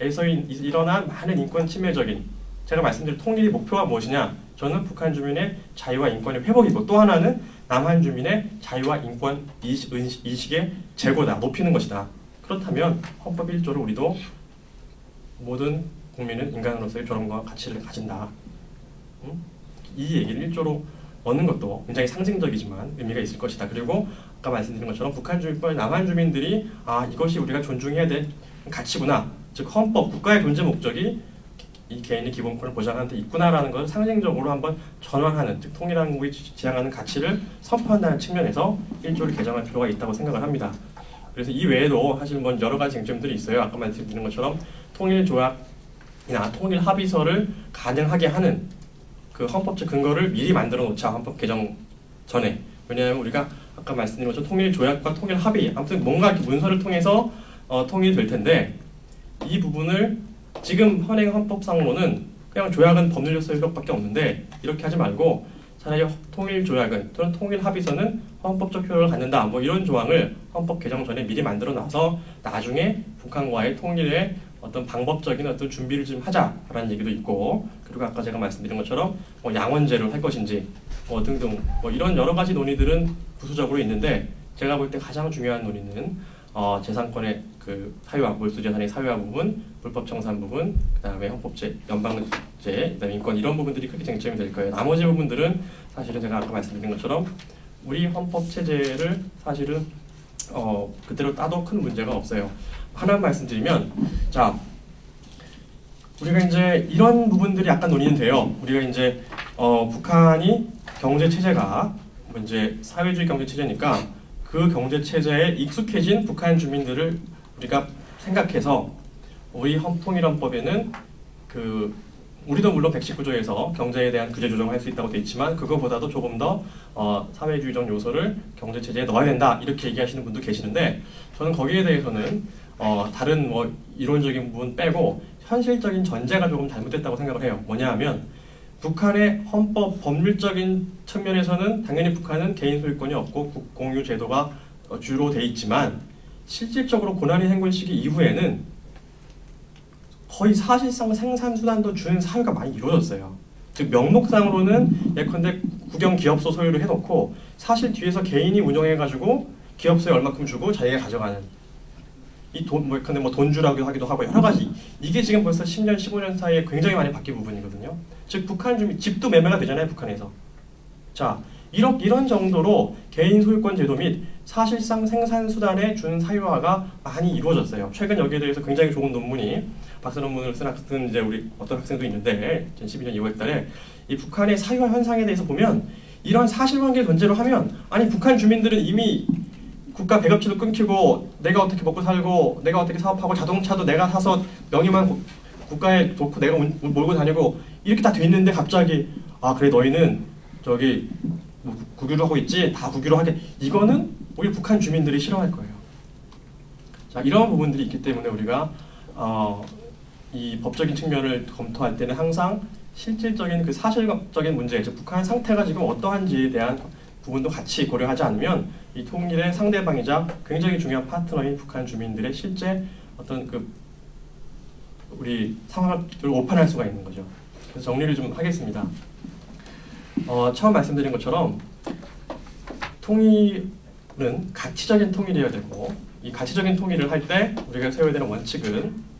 S1: 에서 일어난 많은 인권 침해적인, 제가 말씀드린 통일의 목표가 무엇이냐, 저는 북한 주민의 자유와 인권의 회복이고, 또 하나는 남한 주민의 자유와 인권 이식의 제고다, 높이는 것이다. 그렇다면 헌법 1조를 우리도 모든 국민은 인간으로서의 존엄과 가치를 가진다. 이 얘기를 1조로 얻는 것도 굉장히 상징적이지만 의미가 있을 것이다. 그리고 아까 말씀드린 것처럼 북한 주민과 남한 주민들이 이것이 우리가 존중해야 될 가치구나, 즉 헌법, 국가의 존재 목적이 이 개인의 기본권을 보장하는 데 있구나라는 것을 상징적으로 한번 전환하는, 즉 통일한국이 지향하는 가치를 선포한다는 측면에서 1조를 개정할 필요가 있다고 생각을 합니다. 그래서 이 외에도 사실 뭐 여러 가지 쟁점들이 있어요. 아까 말씀드린 것처럼 통일조약이나 통일합의서를 가능하게 하는 그 헌법적 근거를 미리 만들어 놓자, 헌법 개정 전에. 왜냐하면 우리가 아까 말씀드린 것처럼 통일조약과 통일합의, 아무튼 뭔가 이렇게 문서를 통해서 통일이 될 텐데, 이 부분을 지금 현행 헌법상으로는 그냥 조약은 법률적 효력밖에 없는데, 이렇게 하지 말고 차라리 통일조약은 또는 통일합의서는 헌법적 효력을 갖는다, 뭐 이런 조항을 헌법 개정 전에 미리 만들어 놔서 나중에 북한과의 통일의 어떤 방법적인 어떤 준비를 좀 하자라는 얘기도 있고, 그리고 아까 제가 말씀드린 것처럼 뭐 양원제를 할 것인지 뭐 등등 뭐 이런 여러 가지 논의들은 부수적으로 있는데, 제가 볼 때 가장 중요한 논의는 재산권의 사유화, 몰수재산의 사유화 부분, 불법 청산 부분, 그다음에 헌법제, 연방제, 그다음에 인권, 이런 부분들이 크게 쟁점이 될 거예요. 나머지 부분들은 사실은 제가 아까 말씀드린 것처럼 우리 헌법 체제를 사실은 그대로 따도 큰 문제가 없어요. 하나 말씀드리면, 자, 우리가 이제 이런 부분들이 약간 논의는 돼요. 우리가 이제 북한이 경제 체제가 이제 사회주의 경제 체제니까 그 경제 체제에 익숙해진 북한 주민들을 우리가 생각해서 우리 통일헌법에는 우리도 물론 119조에서 경제에 대한 규제 조정을 할 수 있다고 되어 있지만, 그거보다도 조금 더 사회주의적 요소를 경제 체제에 넣어야 된다, 이렇게 얘기하시는 분도 계시는데, 저는 거기에 대해서는 다른 뭐 이론적인 부분 빼고 현실적인 전제가 조금 잘못됐다고 생각을 해요. 뭐냐 하면, 북한의 헌법 법률적인 측면에서는 당연히 북한은 개인 소유권이 없고 국공유 제도가 주로 돼 있지만, 실질적으로 고난이 행군 시기 이후에는 거의 사실상 생산수단도 주는 사유가 많이 이루어졌어요. 즉 명목상으로는 예컨대 국영기업소 소유를 해놓고 사실 뒤에서 개인이 운영해가지고 기업소에 얼마큼 주고 자기가 가져가는, 이 돈, 뭐 예컨대 뭐 돈 주라고 하기도 하고 여러 가지, 이게 지금 벌써 10년, 15년 사이에 굉장히 많이 바뀐 부분이거든요. 즉 북한 주민, 집도 매매가 되잖아요, 북한에서. 자, 이런 정도로 개인 소유권 제도 및 사실상 생산수단에 주는 사유화가 많이 이루어졌어요. 최근 여기에 대해서 굉장히 좋은 논문이, 박사 논문을 쓴 학생, 이제 우리 어떤 학생도 있는데 2012년 2월 달에 이 북한의 사유화 현상에 대해서 보면, 이런 사실관계를 전제로 하면, 아니 북한 주민들은 이미 국가 배급치도 끊기고 내가 어떻게 먹고 살고 내가 어떻게 사업하고 자동차도 내가 사서 명의만 국가에 놓고 내가 몰고 다니고 이렇게 다 돼 있는데, 갑자기 그래 너희는 저기 뭐 국유로 하고 있지, 다 국유로 하게, 이거는 오히려 북한 주민들이 싫어할 거예요. 자, 이런 부분들이 있기 때문에 우리가 이 법적인 측면을 검토할 때는 항상 실질적인 그 사실적인 문제, 즉 북한 상태가 지금 어떠한지에 대한 부분도 같이 고려하지 않으면 이 통일의 상대방이자 굉장히 중요한 파트너인 북한 주민들의 실제 어떤 그 우리 상황을 오판할 수가 있는 거죠. 그래서 정리를 좀 하겠습니다. 처음 말씀드린 것처럼 통일은 가치적인 통일이어야 되고, 이 가치적인 통일을 할 때 우리가 세워야 되는 원칙은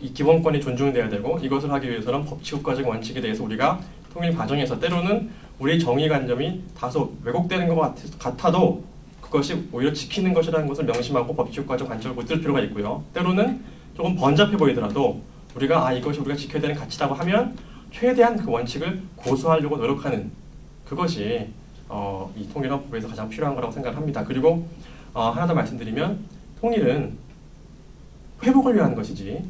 S1: 이 기본권이 존중돼야 되고, 이것을 하기 위해서는 법치국가적 원칙에 대해서 우리가 통일 과정에서 때로는 우리 정의관념이 다소 왜곡되는 것 같아도 그것이 오히려 지키는 것이라는 것을 명심하고 법치국가적 관점을 못 들 필요가 있고요. 때로는 조금 번잡해 보이더라도 우리가 이것이 우리가 지켜야 되는 가치라고 하면 최대한 그 원칙을 고수하려고 노력하는 그것이 이 통일헌법에서 가장 필요한 거라고 생각합니다. 그리고 하나 더 말씀드리면 통일은 회복을 위한 것이지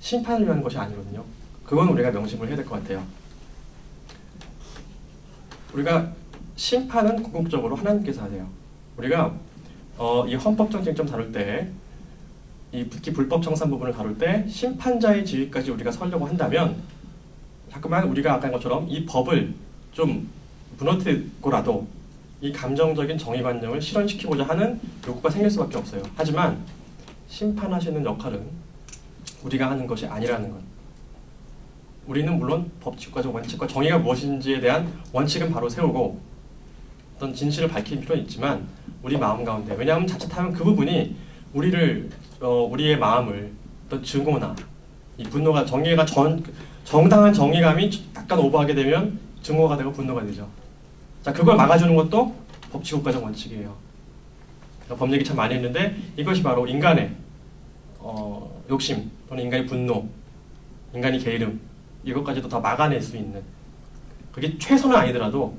S1: 심판을 위한 것이 아니거든요. 그건 우리가 명심을 해야 될 것 같아요. 우리가 심판은 궁극적으로 하나님께서 하세요. 우리가 이 헌법적 쟁점 다룰 때, 이 특히 불법 청산 부분을 다룰 때 심판자의 지위까지 우리가 서려고 한다면 자꾸만 우리가 아까 한 것처럼 이 법을 좀 무너뜨리고라도 이 감정적인 정의관념을 실현시키고자 하는 욕구가 생길 수밖에 없어요. 하지만 심판하시는 역할은 우리가 하는 것이 아니라는 것. 우리는 물론 법칙과적 원칙과 정의가 무엇인지에 대한 원칙은 바로 세우고 어떤 진실을 밝힐 필요는 있지만 우리 마음 가운데, 왜냐하면 자칫하면 그 부분이 우리의 마음을 어떤 증오나 이 분노가, 정의가 정당한 정의감이 약간 오버하게 되면 증오가 되고 분노가 되죠. 자, 그걸 막아주는 것도 법치국가적 원칙이에요. 법 얘기 참 많이 했는데 이것이 바로 인간의 욕심 또는 인간의 분노, 인간의 게으름, 이것까지도 다 막아낼 수 있는, 그게 최소는 아니더라도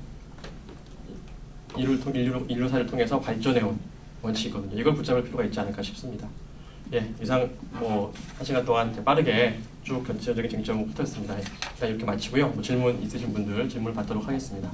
S1: 인류사를 통해서 발전해온 원칙이거든요. 이걸 붙잡을 필요가 있지 않을까 싶습니다. 예, 이상 1시간 동안 빠르게 쭉 전체적인 쟁점을 훑었습니다. 일단 이렇게 마치고요. 질문 있으신 분들 질문을 받도록 하겠습니다.